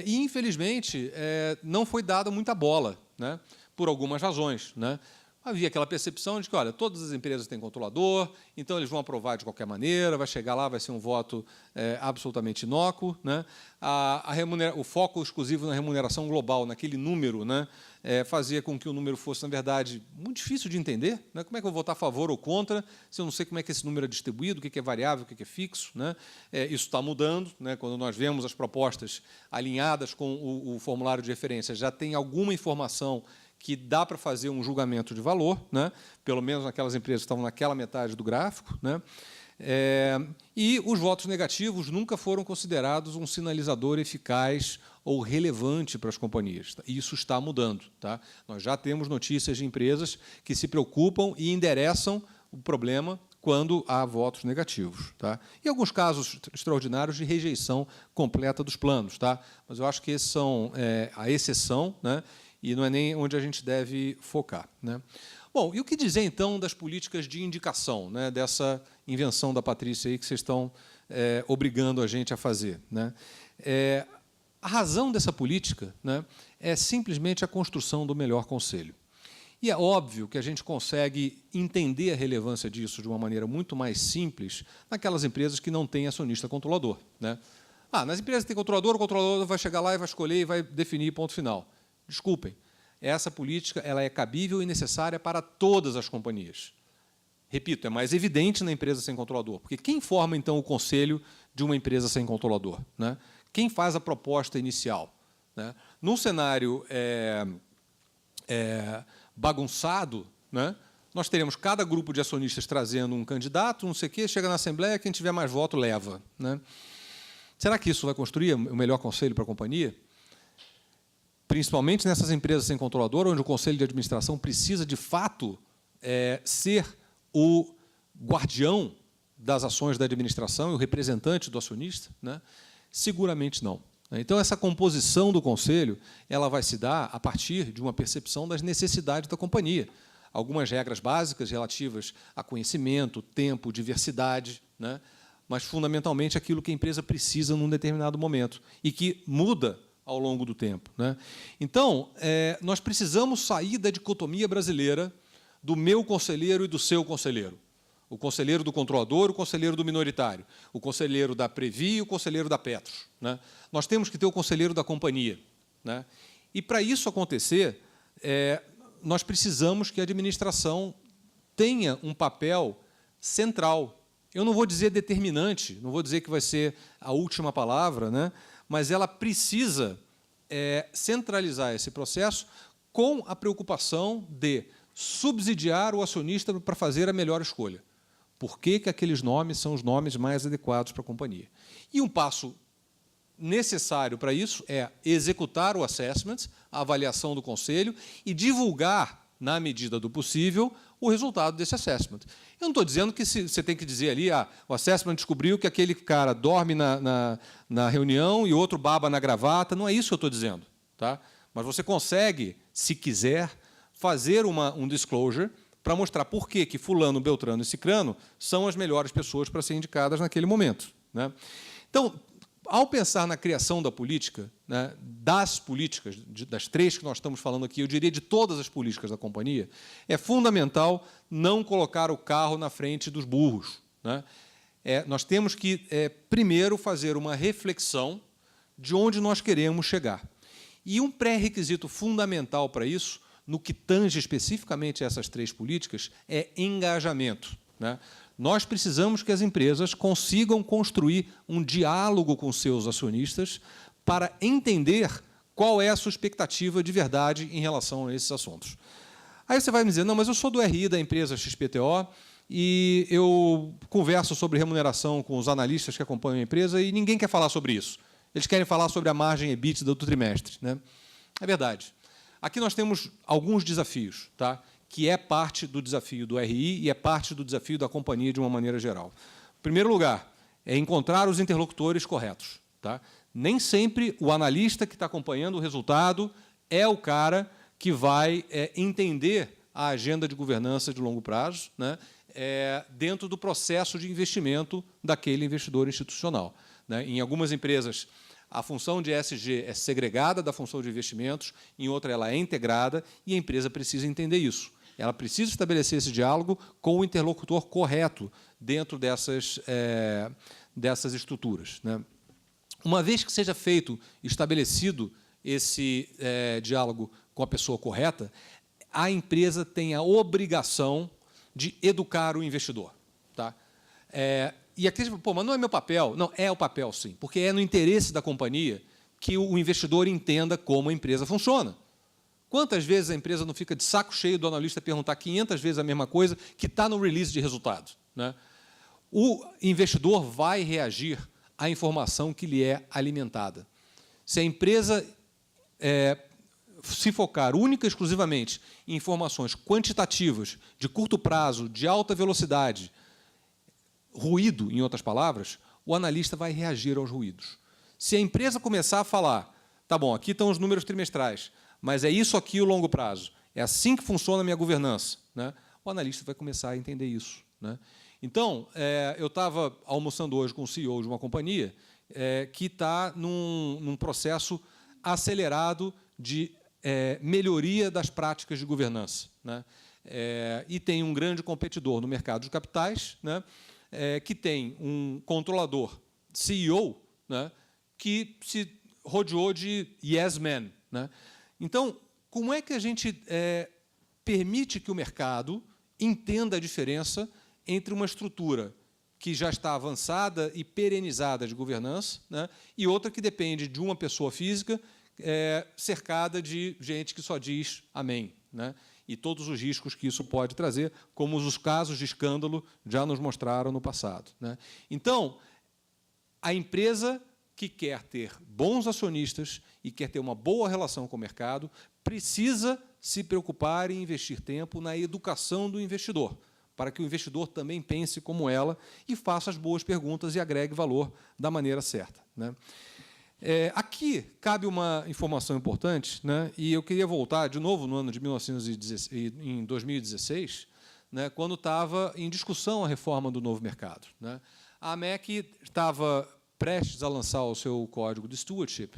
e, infelizmente, não foi dada muita bola, né, por algumas razões. Né? Havia aquela percepção de que, olha, todas as empresas têm controlador, então eles vão aprovar de qualquer maneira, vai chegar lá, vai ser um voto absolutamente inócuo. Né? O foco exclusivo na remuneração global, naquele número, né, fazia com que o número fosse, na verdade, muito difícil de entender. Né? Como é que eu vou votar a favor ou contra, se eu não sei como é que esse número é distribuído, o que é variável, o que é fixo. Né? Isso está mudando. Né? Quando nós vemos as propostas alinhadas com o formulário de referência, já tem alguma informação que dá para fazer um julgamento de valor, né? Pelo menos naquelas empresas que estavam naquela metade do gráfico. Né? E os votos negativos nunca foram considerados um sinalizador eficaz ou relevante para as companhias. Isso está mudando. Tá? Nós já temos notícias de empresas que se preocupam e endereçam o problema quando há votos negativos. Tá? E alguns casos extraordinários de rejeição completa dos planos. Tá? Mas eu acho que esses são a exceção, né? E não é nem onde a gente deve focar. Né? Bom, e o que dizer, então, das políticas de indicação, né, dessa invenção da Patrícia aí que vocês estão obrigando a gente a fazer? Né? A razão dessa política, né, é simplesmente a construção do melhor conselho. E é óbvio que a gente consegue entender a relevância disso de uma maneira muito mais simples naquelas empresas que não têm acionista controlador. Né? Nas empresas que têm controlador, o controlador vai chegar lá e vai escolher e vai definir ponto final. Desculpem, essa política ela é cabível e necessária para todas as companhias. Repito, é mais evidente na empresa sem controlador, porque quem forma, então, o conselho de uma empresa sem controlador? Né? Quem faz a proposta inicial? Né? Num cenário bagunçado, né, nós teremos cada grupo de acionistas trazendo um candidato, não sei o quê, chega na Assembleia, quem tiver mais voto leva. Né? Será que isso vai construir o melhor conselho para a companhia? Principalmente nessas empresas sem controlador, onde o conselho de administração precisa, de fato, ser o guardião das ações da administração e o representante do acionista? Né? Seguramente não. Então, essa composição do conselho ela vai se dar a partir de uma percepção das necessidades da companhia. Algumas regras básicas relativas a conhecimento, tempo, diversidade, né? Mas, fundamentalmente, aquilo que a empresa precisa num determinado momento e que muda ao longo do tempo. Né? Então, nós precisamos sair da dicotomia brasileira do meu conselheiro e do seu conselheiro. O conselheiro do controlador, o conselheiro do minoritário, o conselheiro da Previ e o conselheiro da Petros. Né? Nós temos que ter o conselheiro da companhia. Né? E, para isso acontecer, nós precisamos que a administração tenha um papel central. Eu não vou dizer determinante, não vou dizer que vai ser a última palavra, né? Mas ela precisa centralizar esse processo com a preocupação de subsidiar o acionista para fazer a melhor escolha. Por que aqueles nomes são os nomes mais adequados para a companhia? E um passo necessário para isso é executar o assessment, a avaliação do conselho, e divulgar, na medida do possível, o resultado desse assessment. Eu não estou dizendo que você tem que dizer ali, o assessment descobriu que aquele cara dorme na reunião e outro baba na gravata. Não é isso que eu estou dizendo. Tá? Mas você consegue, se quiser, fazer um disclosure para mostrar por que fulano, beltrano e cicrano são as melhores pessoas para serem indicadas naquele momento. Né? Então, ao pensar na criação da política, né, das políticas, das três que nós estamos falando aqui, eu diria de todas as políticas da companhia, é fundamental não colocar o carro na frente dos burros. Né? Nós temos que, primeiro, fazer uma reflexão de onde nós queremos chegar. E um pré-requisito fundamental para isso, no que tange especificamente essas três políticas, é engajamento. Né? Nós precisamos que as empresas consigam construir um diálogo com seus acionistas para entender qual é a sua expectativa de verdade em relação a esses assuntos. Aí você vai me dizer, não, mas eu sou do RI da empresa XPTO e eu converso sobre remuneração com os analistas que acompanham a empresa e ninguém quer falar sobre isso. Eles querem falar sobre a margem EBITDA do trimestre. Né? É verdade. Aqui nós temos alguns desafios, tá? Que é parte do desafio do RI e é parte do desafio da companhia de uma maneira geral. Em primeiro lugar, é encontrar os interlocutores corretos. Tá? Nem sempre o analista que está acompanhando o resultado é o cara que vai entender a agenda de governança de longo prazo, né, dentro do processo de investimento daquele investidor institucional. Né? Em algumas empresas, a função de ESG é segregada da função de investimentos, em outra ela é integrada, e a empresa precisa entender isso. Ela precisa estabelecer esse diálogo com o interlocutor correto dentro dessas estruturas. Né? Uma vez que seja feito, estabelecido esse diálogo com a pessoa correta, a empresa tem a obrigação de educar o investidor. Tá? E aqui, pô, mas não é meu papel. Não, é o papel, sim, porque é no interesse da companhia que o investidor entenda como a empresa funciona. Quantas vezes a empresa não fica de saco cheio do analista perguntar 500 vezes a mesma coisa que está no release de resultados? Né? O investidor vai reagir à informação que lhe é alimentada. Se a empresa se focar única e exclusivamente em informações quantitativas, de curto prazo, de alta velocidade, ruído, em outras palavras, o analista vai reagir aos ruídos. Se a empresa começar a falar, tá bom, aqui estão os números trimestrais, mas é isso aqui o longo prazo, é assim que funciona a minha governança, né? O analista vai começar a entender isso. Né? Então, eu estava almoçando hoje com o CEO de uma companhia que está num processo acelerado de melhoria das práticas de governança. Né? E tem um grande competidor no mercado de capitais, né? Que tem um controlador, CEO, né? Que se rodeou de yes men. Né? Então, como é que a gente permite que o mercado entenda a diferença entre uma estrutura que já está avançada e perenizada de governança, né, e outra que depende de uma pessoa física cercada de gente que só diz amém, né, e todos os riscos que isso pode trazer, como os casos de escândalo já nos mostraram no passado. Né. Então, a empresa que quer ter bons acionistas e quer ter uma boa relação com o mercado precisa se preocupar em investir tempo na educação do investidor, para que o investidor também pense como ela e faça as boas perguntas e agregue valor da maneira certa. Né? Aqui cabe uma informação importante, né? E eu queria voltar de novo no ano de 2016, né, quando estava em discussão a reforma do novo mercado. Né? A AMEC estava prestes a lançar o seu código de stewardship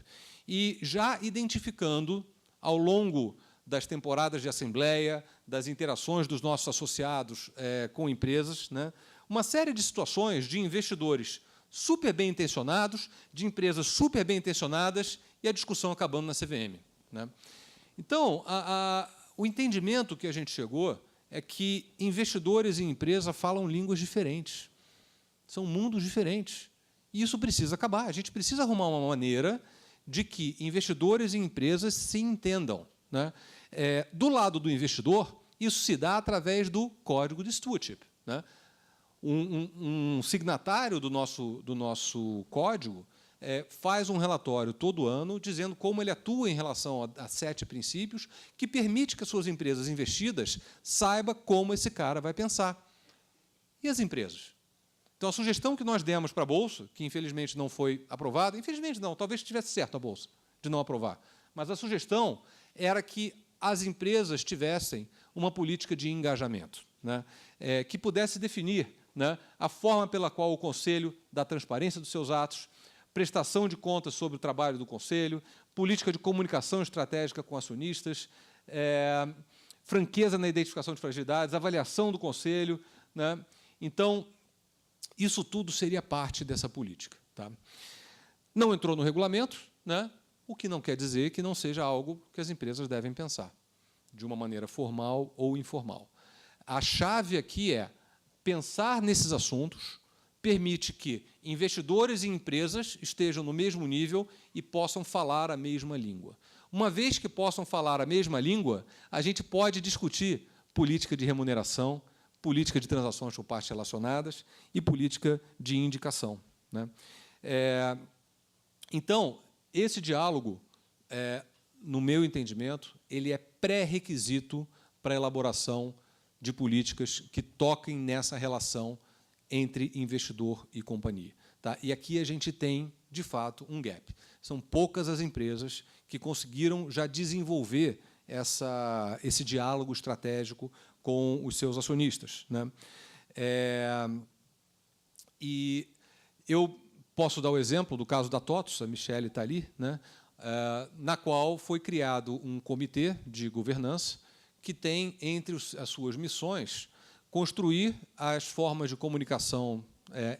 e já identificando, ao longo das temporadas de assembleia, das interações dos nossos associados com empresas, né, uma série de situações de investidores super bem intencionados, de empresas super bem intencionadas, e a discussão acabando na CVM. Né. Então, o entendimento que a gente chegou é que investidores e empresa falam línguas diferentes, são mundos diferentes. E isso precisa acabar. A gente precisa arrumar uma maneira de que investidores e empresas se entendam. Né? Do lado do investidor, isso se dá através do código de stewardship. Né? Um signatário do nosso código faz um relatório todo ano dizendo como ele atua em relação a 7 princípios que permite que as suas empresas investidas saibam como esse cara vai pensar. E as empresas? Então, a sugestão que nós demos para a Bolsa, que infelizmente não foi aprovada, infelizmente não, talvez estivesse certo a Bolsa de não aprovar, mas a sugestão era que as empresas tivessem uma política de engajamento, né, que pudesse definir, né, a forma pela qual o Conselho dá transparência dos seus atos, prestação de contas sobre o trabalho do Conselho, política de comunicação estratégica com acionistas, franqueza na identificação de fragilidades, avaliação do Conselho. Né. Então, isso tudo seria parte dessa política. Tá? Não entrou no regulamento, né? O que não quer dizer que não seja algo que as empresas devem pensar, de uma maneira formal ou informal. A chave aqui é pensar nesses assuntos, permite que investidores e empresas estejam no mesmo nível e possam falar a mesma língua. Uma vez que possam falar a mesma língua, a gente pode discutir política de remuneração, política de transações por partes relacionadas e política de indicação. Né? Então, esse diálogo no meu entendimento, ele é pré-requisito para a elaboração de políticas que toquem nessa relação entre investidor e companhia. Tá? E aqui a gente tem, de fato, um gap. São poucas as empresas que conseguiram já desenvolver esse diálogo estratégico com os seus acionistas, né? E eu posso dar o exemplo do caso da TOTVS, a Michele está ali, né? Na qual foi criado um comitê de governança que tem, entre as suas missões, construir as formas de comunicação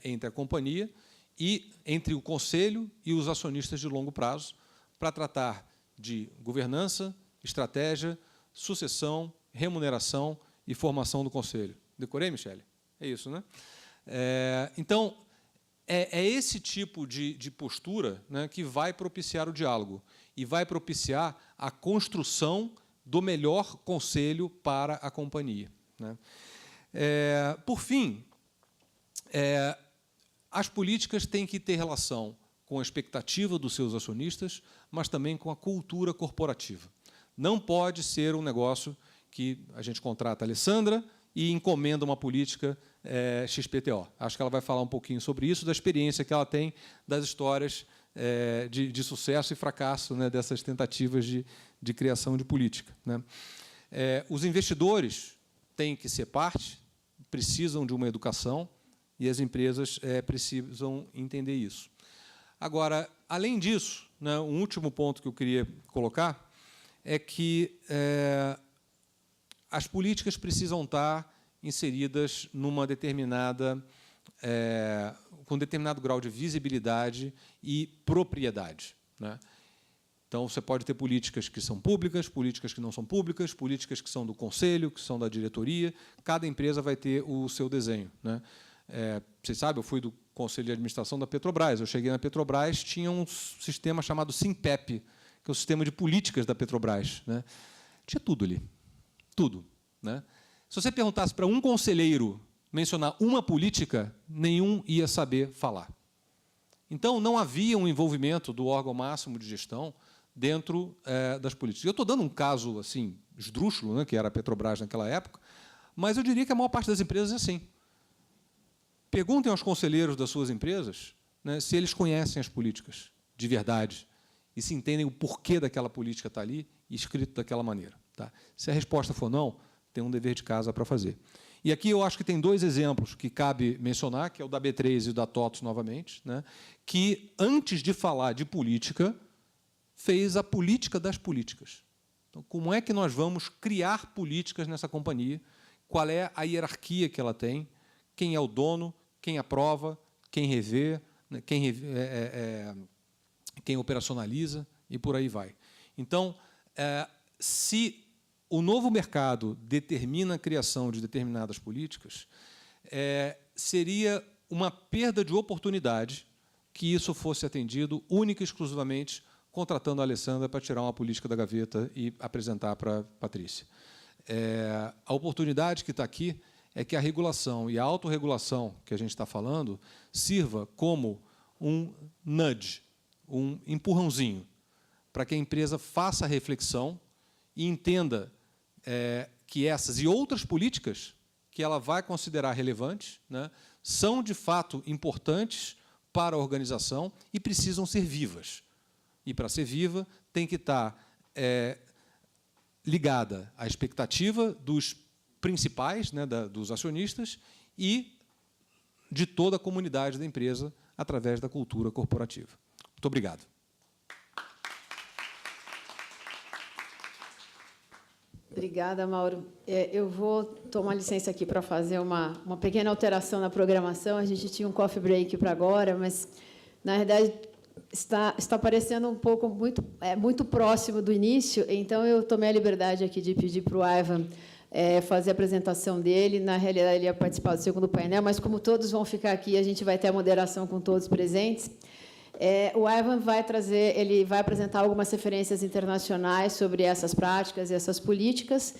entre a companhia e entre o conselho e os acionistas de longo prazo, para tratar de governança, estratégia, sucessão, remuneração e formação do conselho. Decorei, Michele? É isso, né? Então, é esse tipo de postura, né, que vai propiciar o diálogo e vai propiciar a construção do melhor conselho para a companhia, né? Por fim, as políticas têm que ter relação com a expectativa dos seus acionistas, mas também com a cultura corporativa. Não pode ser um negócio que a gente contrata a Alessandra e encomenda uma política XPTO. Acho que ela vai falar um pouquinho sobre isso, da experiência que ela tem, das histórias de sucesso e fracasso, né, dessas tentativas de criação de política, né? Os investidores têm que ser parte, precisam de uma educação, e as empresas precisam entender isso. Agora, além disso, né, um último ponto que eu queria colocar é que as políticas precisam estar inseridas numa determinada, com determinado grau de visibilidade e propriedade, né? Então, você pode ter políticas que são públicas, políticas que não são públicas, políticas que são do conselho, que são da diretoria. Cada empresa vai ter o seu desenho, né? Vocês sabem, eu fui do Conselho de Administração da Petrobras. Eu cheguei na Petrobras, tinha um sistema chamado SIMPEP, que é o sistema de políticas da Petrobras, né? Tinha tudo ali, tudo, né? Se você perguntasse para um conselheiro mencionar uma política, nenhum ia saber falar. Então, não havia um envolvimento do órgão máximo de gestão dentro das políticas. Eu estou dando um caso assim esdrúxulo, né, que era a Petrobras naquela época, mas eu diria que a maior parte das empresas é assim. Perguntem aos conselheiros das suas empresas, né, se eles conhecem as políticas de verdade e se entendem o porquê daquela política estar ali e escrito daquela maneira. Tá? Se a resposta for não, tem um dever de casa para fazer. E aqui eu acho que tem dois exemplos que cabe mencionar, que é o da B3 e o da TOTVS, novamente, né, que, antes de falar de política, fez a política das políticas. Então, como é que nós vamos criar políticas nessa companhia? Qual é a hierarquia que ela tem? Quem é o dono? Quem aprova? Quem revê? Né, quem operacionaliza? E por aí vai. Então, se o novo mercado determina a criação de determinadas políticas, seria uma perda de oportunidade que isso fosse atendido única e exclusivamente contratando a Alessandra para tirar uma política da gaveta e apresentar para a Patrícia. A oportunidade que está aqui é que a regulação e a autorregulação que a gente está falando sirva como um nudge, um empurrãozinho, para que a empresa faça a reflexão e entenda que essas e outras políticas que ela vai considerar relevantes, né, são, de fato, importantes para a organização e precisam ser vivas. E, para ser viva, tem que estar ligada à expectativa dos principais, né, dos acionistas e de toda a comunidade da empresa através da cultura corporativa. Muito obrigado. Obrigada, Mauro. Eu vou tomar licença aqui para fazer uma pequena alteração na programação. A gente tinha um coffee break para agora, mas, na verdade, está parecendo um pouco muito próximo do início, então eu tomei a liberdade aqui de pedir para o Ivan fazer a apresentação dele. Na realidade, ele ia participar do segundo painel, mas, como todos vão ficar aqui, a gente vai ter a moderação com todos presentes. O Ivan ele vai apresentar algumas referências internacionais sobre essas práticas e essas políticas.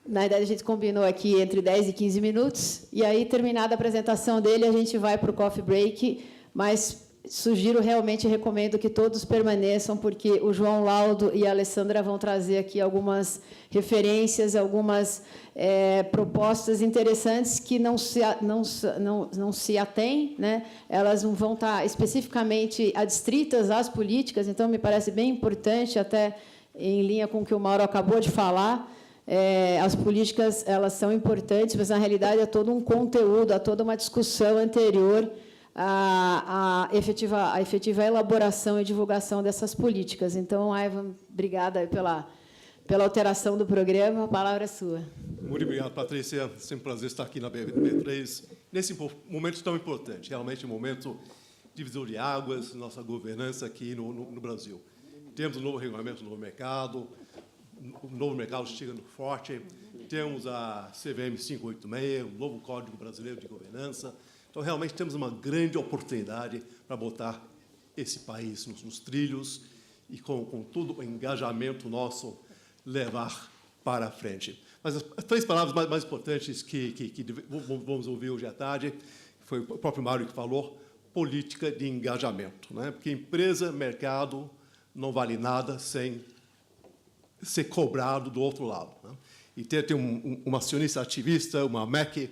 Na verdade, a gente combinou aqui entre 10 e 15 minutos, e aí, terminada a apresentação dele, a gente vai para o coffee break, mas sugiro, realmente recomendo que todos permaneçam, porque o João Laudo e a Alessandra vão trazer aqui algumas referências, algumas propostas interessantes que não se atêm, né? Elas não vão estar especificamente adstritas às políticas, então me parece bem importante, até em linha com o que o Mauro acabou de falar. As políticas, elas são importantes, mas na realidade é todo um conteúdo, há toda uma discussão anterior a efetiva elaboração e divulgação dessas políticas. Então, Ivan, obrigada pela alteração do programa. A palavra é sua. Muito obrigado, Patrícia. É sempre um prazer estar aqui na B3, nesse momento tão importante, realmente um momento divisor de águas, nossa governança aqui no Brasil. Temos um novo regulamento, um novo mercado, o novo mercado chegando forte, temos a CVM 586, um novo Código Brasileiro de Governança. Então, realmente, temos uma grande oportunidade para botar esse país nos trilhos e, com todo o engajamento nosso, levar para frente. Mas as 3 palavras mais importantes que vamos ouvir hoje à tarde, foi o próprio Mário que falou, política de engajamento, né? Porque empresa, mercado, não vale nada sem ser cobrado do outro lado, né? E ter uma acionista ativista, uma MEC,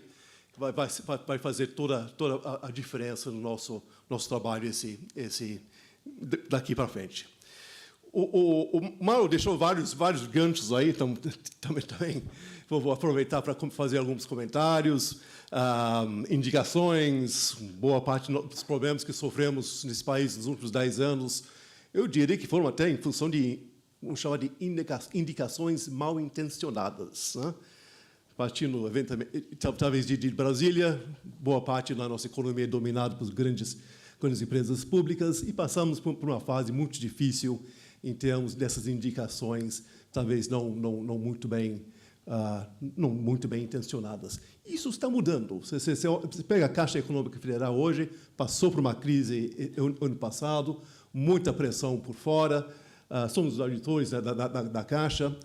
vai fazer toda a diferença no nosso trabalho daqui para frente. O Mauro deixou vários ganchos aí, então também vou aproveitar para fazer alguns comentários, indicações, boa parte dos problemas que sofremos nesse país nos últimos 10 anos, eu diria que foram até em função de, vamos chamar de indicações mal intencionadas, né? Partindo, talvez, de Brasília, boa parte da nossa economia é dominada por grandes empresas públicas e passamos por uma fase muito difícil em termos dessas indicações, talvez não muito bem intencionadas. Isso está mudando. Você pega a Caixa Econômica Federal hoje, passou por uma crise ano passado, muita pressão por fora, somos os auditores da Caixa,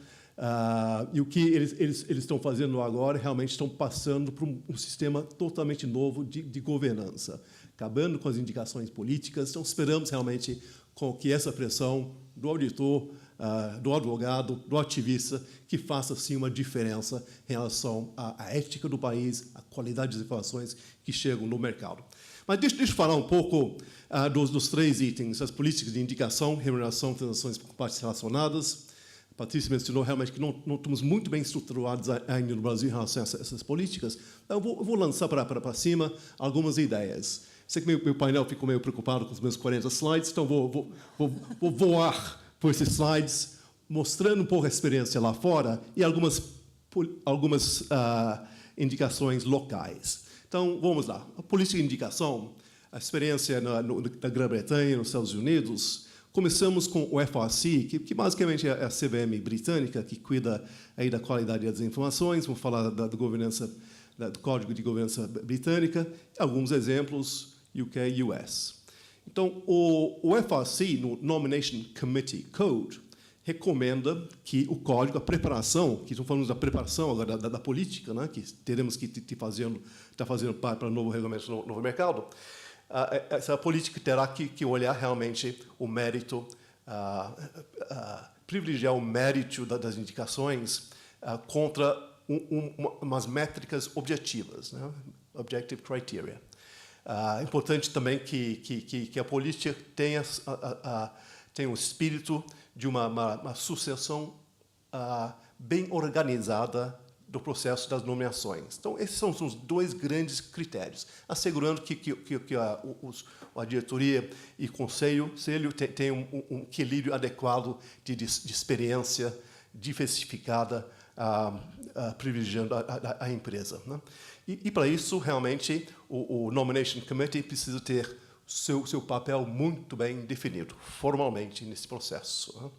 e o que eles estão fazendo agora, realmente estão passando por um sistema totalmente novo de governança, acabando com as indicações políticas. Então, esperamos realmente que essa pressão do auditor, do advogado, do ativista, que faça, sim, uma diferença em relação à ética do país, à qualidade das informações que chegam no mercado. Mas deixa eu falar um pouco dos 3 itens, as políticas de indicação, remuneração, transações por partes relacionadas. A Patrícia mencionou realmente que não estamos muito bem estruturados ainda no Brasil em relação a essas políticas. Então, eu vou lançar para cima algumas ideias. Sei que meu painel ficou meio preocupado com os meus 40 slides, então vou voar por esses slides, mostrando um pouco a experiência lá fora e algumas indicações locais. Então, vamos lá. A política de indicação, a experiência na Grã-Bretanha, nos Estados Unidos. Começamos com o FRC, que basicamente é a CVM britânica, que cuida aí da qualidade das informações. Vamos falar da governança, do Código de Governança britânica. Alguns exemplos, UK e US. Então, o FRC, no Nomination Committee Code, recomenda que o código, a preparação, que estamos falando da preparação agora da política, né, que teremos que estar fazendo para o novo regulamento, novo mercado, essa política terá que olhar realmente o mérito, privilegiar o mérito das indicações contra umas métricas objetivas, né? Objective criteria. É importante também que a política tenha um espírito de uma sucessão bem organizada do processo das nomeações. Então, esses são os 2 grandes critérios, assegurando que a diretoria e o conselho tenham um equilíbrio adequado de experiência diversificada, privilegiando a empresa, né? E para isso, realmente, o Nomination Committee precisa ter seu papel muito bem definido, formalmente, nesse processo,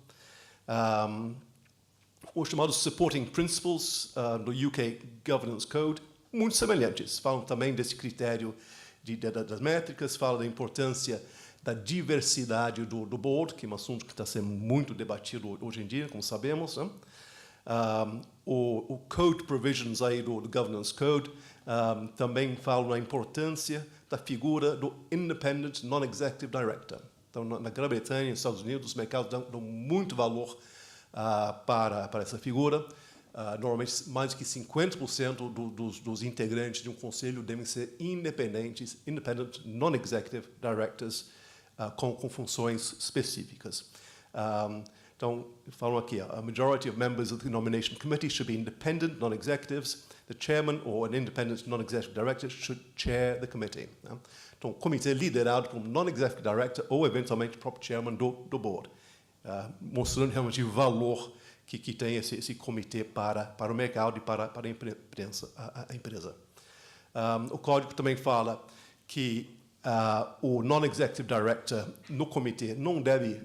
né? Os chamados Supporting Principles do UK Governance Code, muito semelhantes. Falam também desse critério das métricas, falam da importância da diversidade do board, que é um assunto que está sendo muito debatido hoje em dia, como sabemos, né? O Code Provisions aí do Governance Code também falam da importância da figura do Independent Non-Executive Director. Então, na Grã-Bretanha e nos Estados Unidos, os mercados dão muito valor para essa figura. Normalmente, mais de 50% dos integrantes de um conselho devem ser independentes, Independent Non-Executive Directors, com funções específicas. Então, falam aqui, a majority of members of the nomination committee should be independent non-executives. The chairman or an independent non-executive director should chair the committee. Então, o comitê é liderado por um non-executive director ou, eventualmente, o próprio chairman do board, mostrando realmente o valor que tem esse comitê para o mercado e para a empresa. O código também fala que o non-executive director no comitê não deve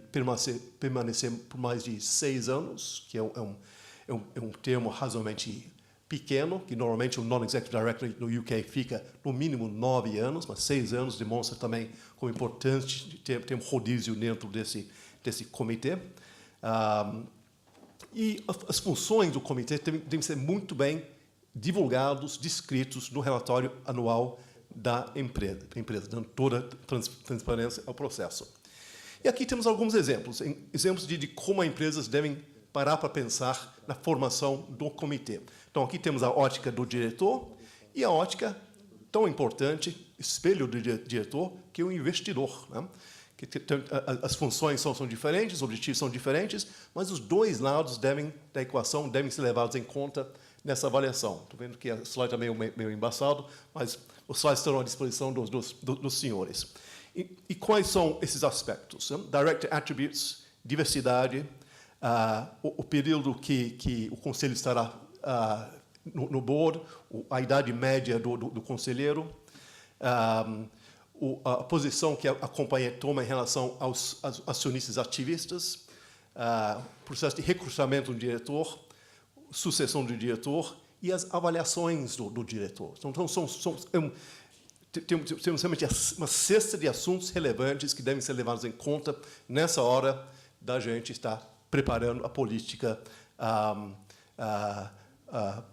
permanecer por mais de 6 anos, que é um termo razoavelmente pequeno, que normalmente o non-executive director no UK fica no mínimo 9 anos, mas 6 anos demonstra também como é importante ter um rodízio dentro desse comitê. E as funções do comitê devem ser muito bem divulgados, descritos no relatório anual da empresa, dando toda transparência ao processo. E aqui temos alguns exemplos de como as empresas devem parar para pensar na formação do comitê. Então, aqui temos a ótica do diretor e a ótica tão importante, espelho do diretor, que é o investidor, né? As funções são diferentes, os objetivos são diferentes, mas os dois lados da equação devem ser levados em conta nessa avaliação. Estou vendo que o slide está meio embaçado, mas os slides estão à disposição dos senhores. E quais são esses aspectos? Direct attributes, diversidade, o período que o conselho estará no board, a idade média do conselheiro, a posição que a companhia toma em relação aos acionistas ativistas, processo de recrutamento do diretor, sucessão do diretor e as avaliações do diretor. Então, temos realmente uma cesta de assuntos relevantes que devem ser levados em conta nessa hora da gente estar preparando a política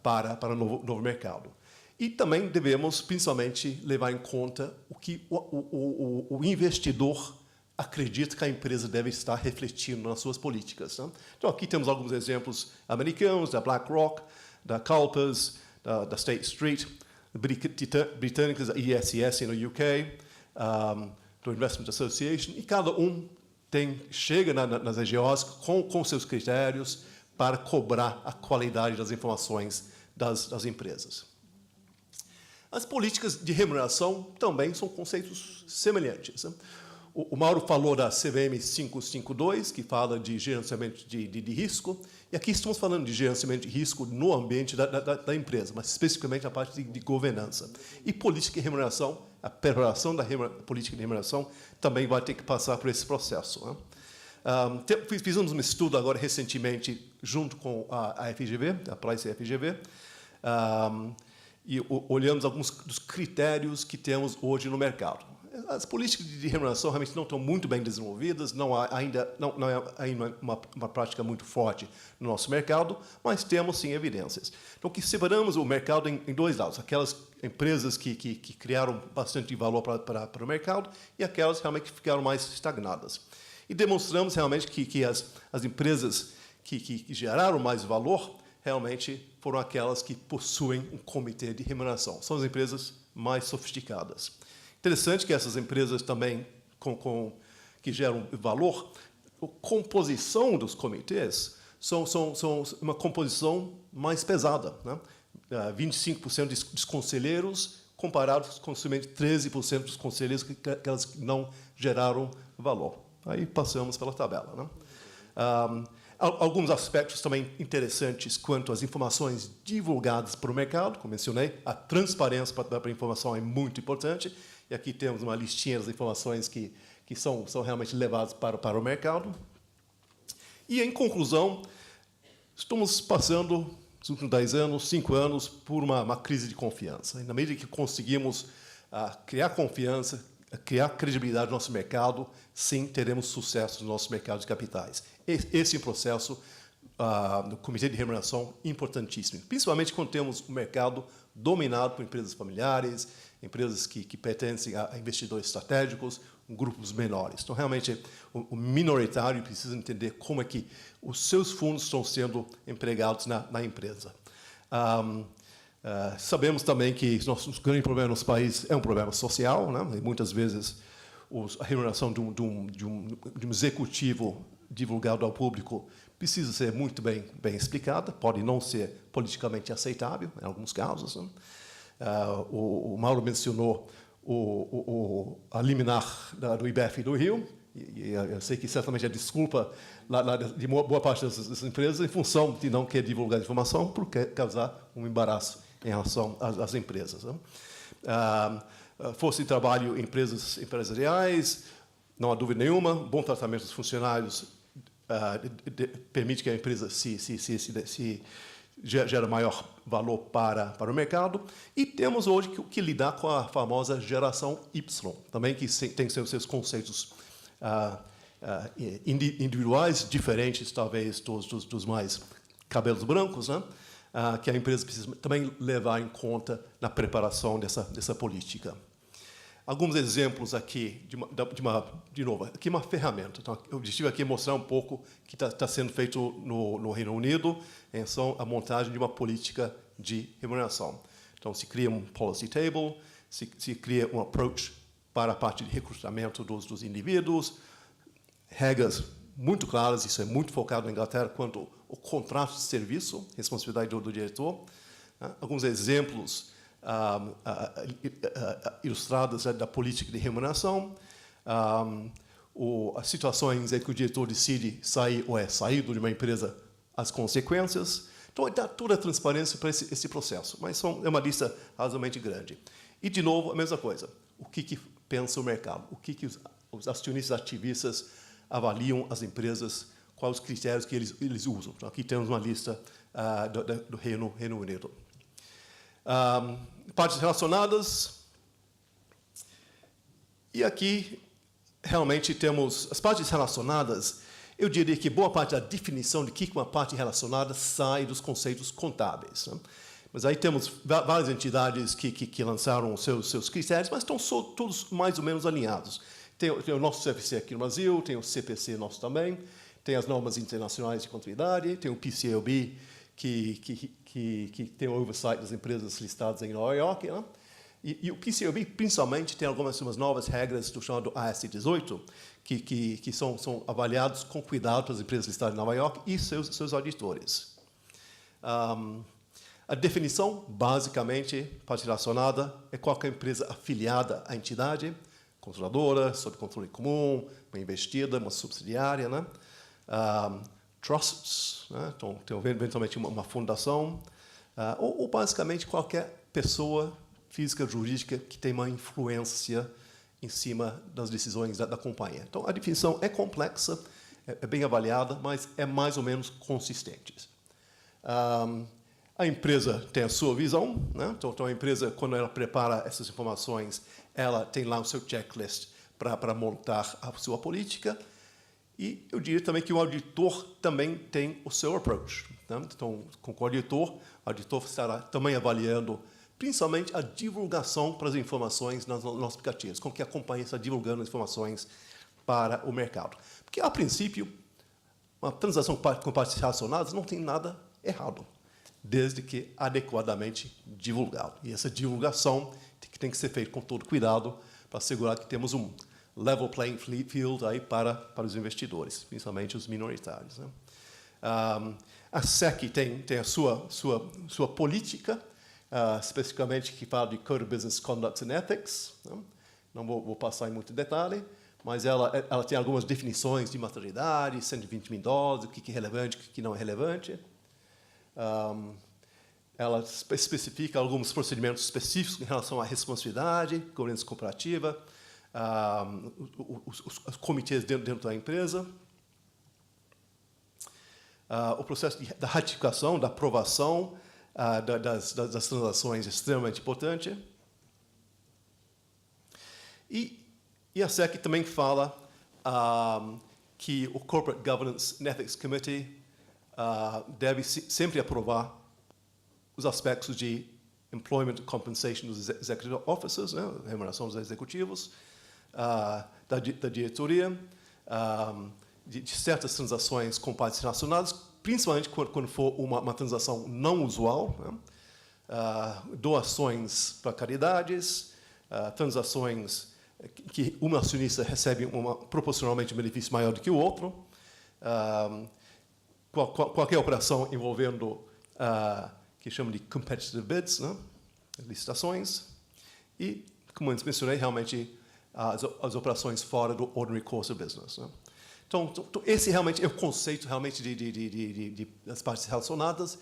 para o novo mercado. E também devemos, principalmente, levar em conta o que o investidor acredita que a empresa deve estar refletindo nas suas políticas, né? Então, aqui temos alguns exemplos americanos, da BlackRock, da CalPERS, da State Street, britânicas, da ISS no UK, do Investment Association, e cada um chega nas EGOs com seus critérios para cobrar a qualidade das informações das empresas. As políticas de remuneração também são conceitos semelhantes, né? O Mauro falou da CVM 552, que fala de gerenciamento de risco, e aqui estamos falando de gerenciamento de risco no ambiente da empresa, mas especificamente a parte de governança. E política de remuneração, a preparação da política de remuneração também vai ter que passar por esse processo, né? Fizemos um estudo agora recentemente junto com a FGV, a Price FGV, e olhamos alguns dos critérios que temos hoje no mercado. As políticas de remuneração realmente não estão muito bem desenvolvidas, não é ainda uma prática muito forte no nosso mercado, mas temos, sim, evidências. Então, que separamos o mercado em dois lados, aquelas empresas que criaram bastante valor para o mercado e aquelas realmente que ficaram mais estagnadas. E demonstramos realmente que as empresas que geraram mais valor realmente foram aquelas que possuem um comitê de remuneração. São as empresas mais sofisticadas. Interessante que essas empresas também que geram valor, a composição dos comitês são uma composição mais pesada, né? 25% dos conselheiros comparados com somente 13% dos conselheiros que elas não geraram valor. Aí passamos pela tabela, né? Alguns aspectos também interessantes quanto às informações divulgadas para o mercado, como mencionei, a transparência para a informação é muito importante, e aqui temos uma listinha das informações que são realmente levadas para o mercado. E, em conclusão, estamos passando, nos últimos 10 anos, 5 anos, por uma crise de confiança. E, na medida que conseguimos criar confiança, criar credibilidade no nosso mercado, sim, teremos sucesso no nosso mercado de capitais. Esse é um processo do Comitê de Remuneração importantíssimo, principalmente quando temos um mercado dominado por empresas familiares, empresas que pertencem a investidores estratégicos, grupos menores. Então, realmente, o minoritário precisa entender como é que os seus fundos estão sendo empregados na empresa. Sabemos também que nosso grande problema nos países é um problema social, né? E muitas vezes a remuneração de um executivo divulgado ao público precisa ser muito bem explicada, pode não ser politicamente aceitável, em alguns casos. Né? O Mauro mencionou a liminar do IBEF do Rio, e eu sei que certamente é desculpa de boa parte das empresas em função de não querer divulgar informação por causar um embaraço em relação às empresas. Né? Força de trabalho em empresas empresariais, não há dúvida nenhuma, bom tratamento dos funcionários permite que a empresa se gere maior valor para o mercado. E temos hoje que lidar com a famosa geração Y, também que tem seus conceitos individuais, diferentes, talvez, dos mais cabelos brancos, né? Que a empresa precisa também levar em conta na preparação dessa política. Alguns exemplos aqui, de novo, aqui uma ferramenta. Então, o objetivo aqui é mostrar um pouco o que está sendo feito no Reino Unido em relação à montagem de uma política de remuneração. Então, se cria um policy table, se cria um approach para a parte de recrutamento dos indivíduos, regras muito claras, isso é muito focado na Inglaterra, quanto ao contrato de serviço, responsabilidade do diretor. Alguns exemplos ilustradas da política de remuneração, as situações em que o diretor decide sair ou é saído de uma empresa, as consequências. Então, dá toda a transparência para esse processo, mas é uma lista razoavelmente grande. E, de novo, a mesma coisa. O que pensa o mercado? O que os acionistas ativistas avaliam as empresas? Quais os critérios que eles usam? Então, aqui temos uma lista do Reino Unido. Partes relacionadas. E aqui, realmente, temos as partes relacionadas. Eu diria que boa parte da definição de que uma parte relacionada sai dos conceitos contábeis. Né? Mas aí temos várias entidades que lançaram os seus critérios, mas estão todos mais ou menos alinhados. Tem o nosso CFC aqui no Brasil, tem o CPC nosso também, tem as normas internacionais de contabilidade, tem o PCAOB, que tem o oversight das empresas listadas em Nova York. Né? E o PCAOB, principalmente, tem algumas novas regras do chamado AS18, que são avaliados com cuidado pelas empresas listadas em Nova York e seus auditores. A definição, basicamente, parte relacionada, é qualquer empresa afiliada à entidade, controladora, sob controle comum, uma investida, uma subsidiária, né? Trusts, né? Então, tem eventualmente uma fundação, ou basicamente qualquer pessoa física, jurídica, que tem uma influência em cima das decisões da companhia. Então, a definição é complexa, é bem avaliada, mas é mais ou menos consistente. A empresa tem a sua visão, né? Então, a empresa, quando ela prepara essas informações, ela tem lá o seu checklist para montar a sua política. E eu diria também que o auditor também tem o seu approach. Né? Então, com o auditor estará também avaliando, principalmente, a divulgação para as informações nos nossos aplicativos, como que a companhia está divulgando as informações para o mercado. Porque, a princípio, uma transação com partes relacionadas não tem nada errado, desde que adequadamente divulgado. E essa divulgação tem que ser feita com todo cuidado para assegurar que temos um level playing field aí para os investidores, principalmente os minoritários. Né? A SEC tem a sua política, especificamente que fala de Code of Business Conduct and Ethics. Né? Não vou passar em muito detalhe, mas ela tem algumas definições de materialidade, 120 mil dólares, o que é relevante, o que não é relevante. Ela especifica alguns procedimentos específicos em relação à responsabilidade, governança corporativa, os comitês dentro da empresa, o processo da ratificação, da aprovação das transações é extremamente importante. E a SEC também fala que o Corporate Governance and Ethics Committee deve sempre aprovar os aspectos de employment compensation dos executive officers, né, remuneração dos executivos, da diretoria, de certas transações com partes relacionadas, principalmente quando for uma transação não usual, né, doações para caridades, transações que um acionista recebe proporcionalmente um benefício maior do que o outro, qualquer operação envolvendo que chama de competitive bids, né, licitações, e, como antes mencionei, realmente as operações fora do ordinary course of business. Né. Então, esse realmente é o conceito realmente das partes relacionadas.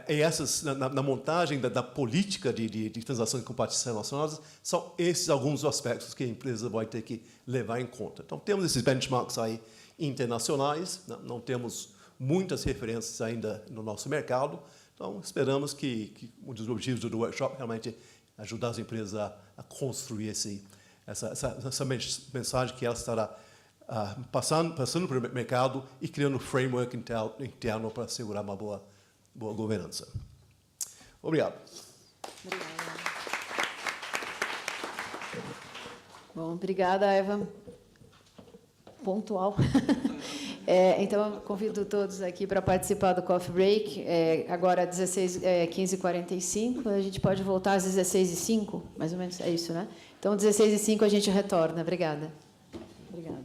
Essas, na montagem da política de transações com partes relacionadas, são esses alguns aspectos que a empresa vai ter que levar em conta. Então, temos esses benchmarks aí internacionais, não temos muitas referências ainda no nosso mercado, então esperamos que um dos objetivos do workshop realmente ajudar as empresas a construir essa mensagem que ela estará passando para o mercado e criando um framework interno para assegurar uma boa governança. Obrigado. Obrigada. Bom, obrigada, Eva. Pontual. Então, eu convido todos aqui para participar do Coffee Break. Agora, 15h45. A gente pode voltar às 16h05, mais ou menos, é isso, né? Então, 16h05 a gente retorna. Obrigada. Obrigada.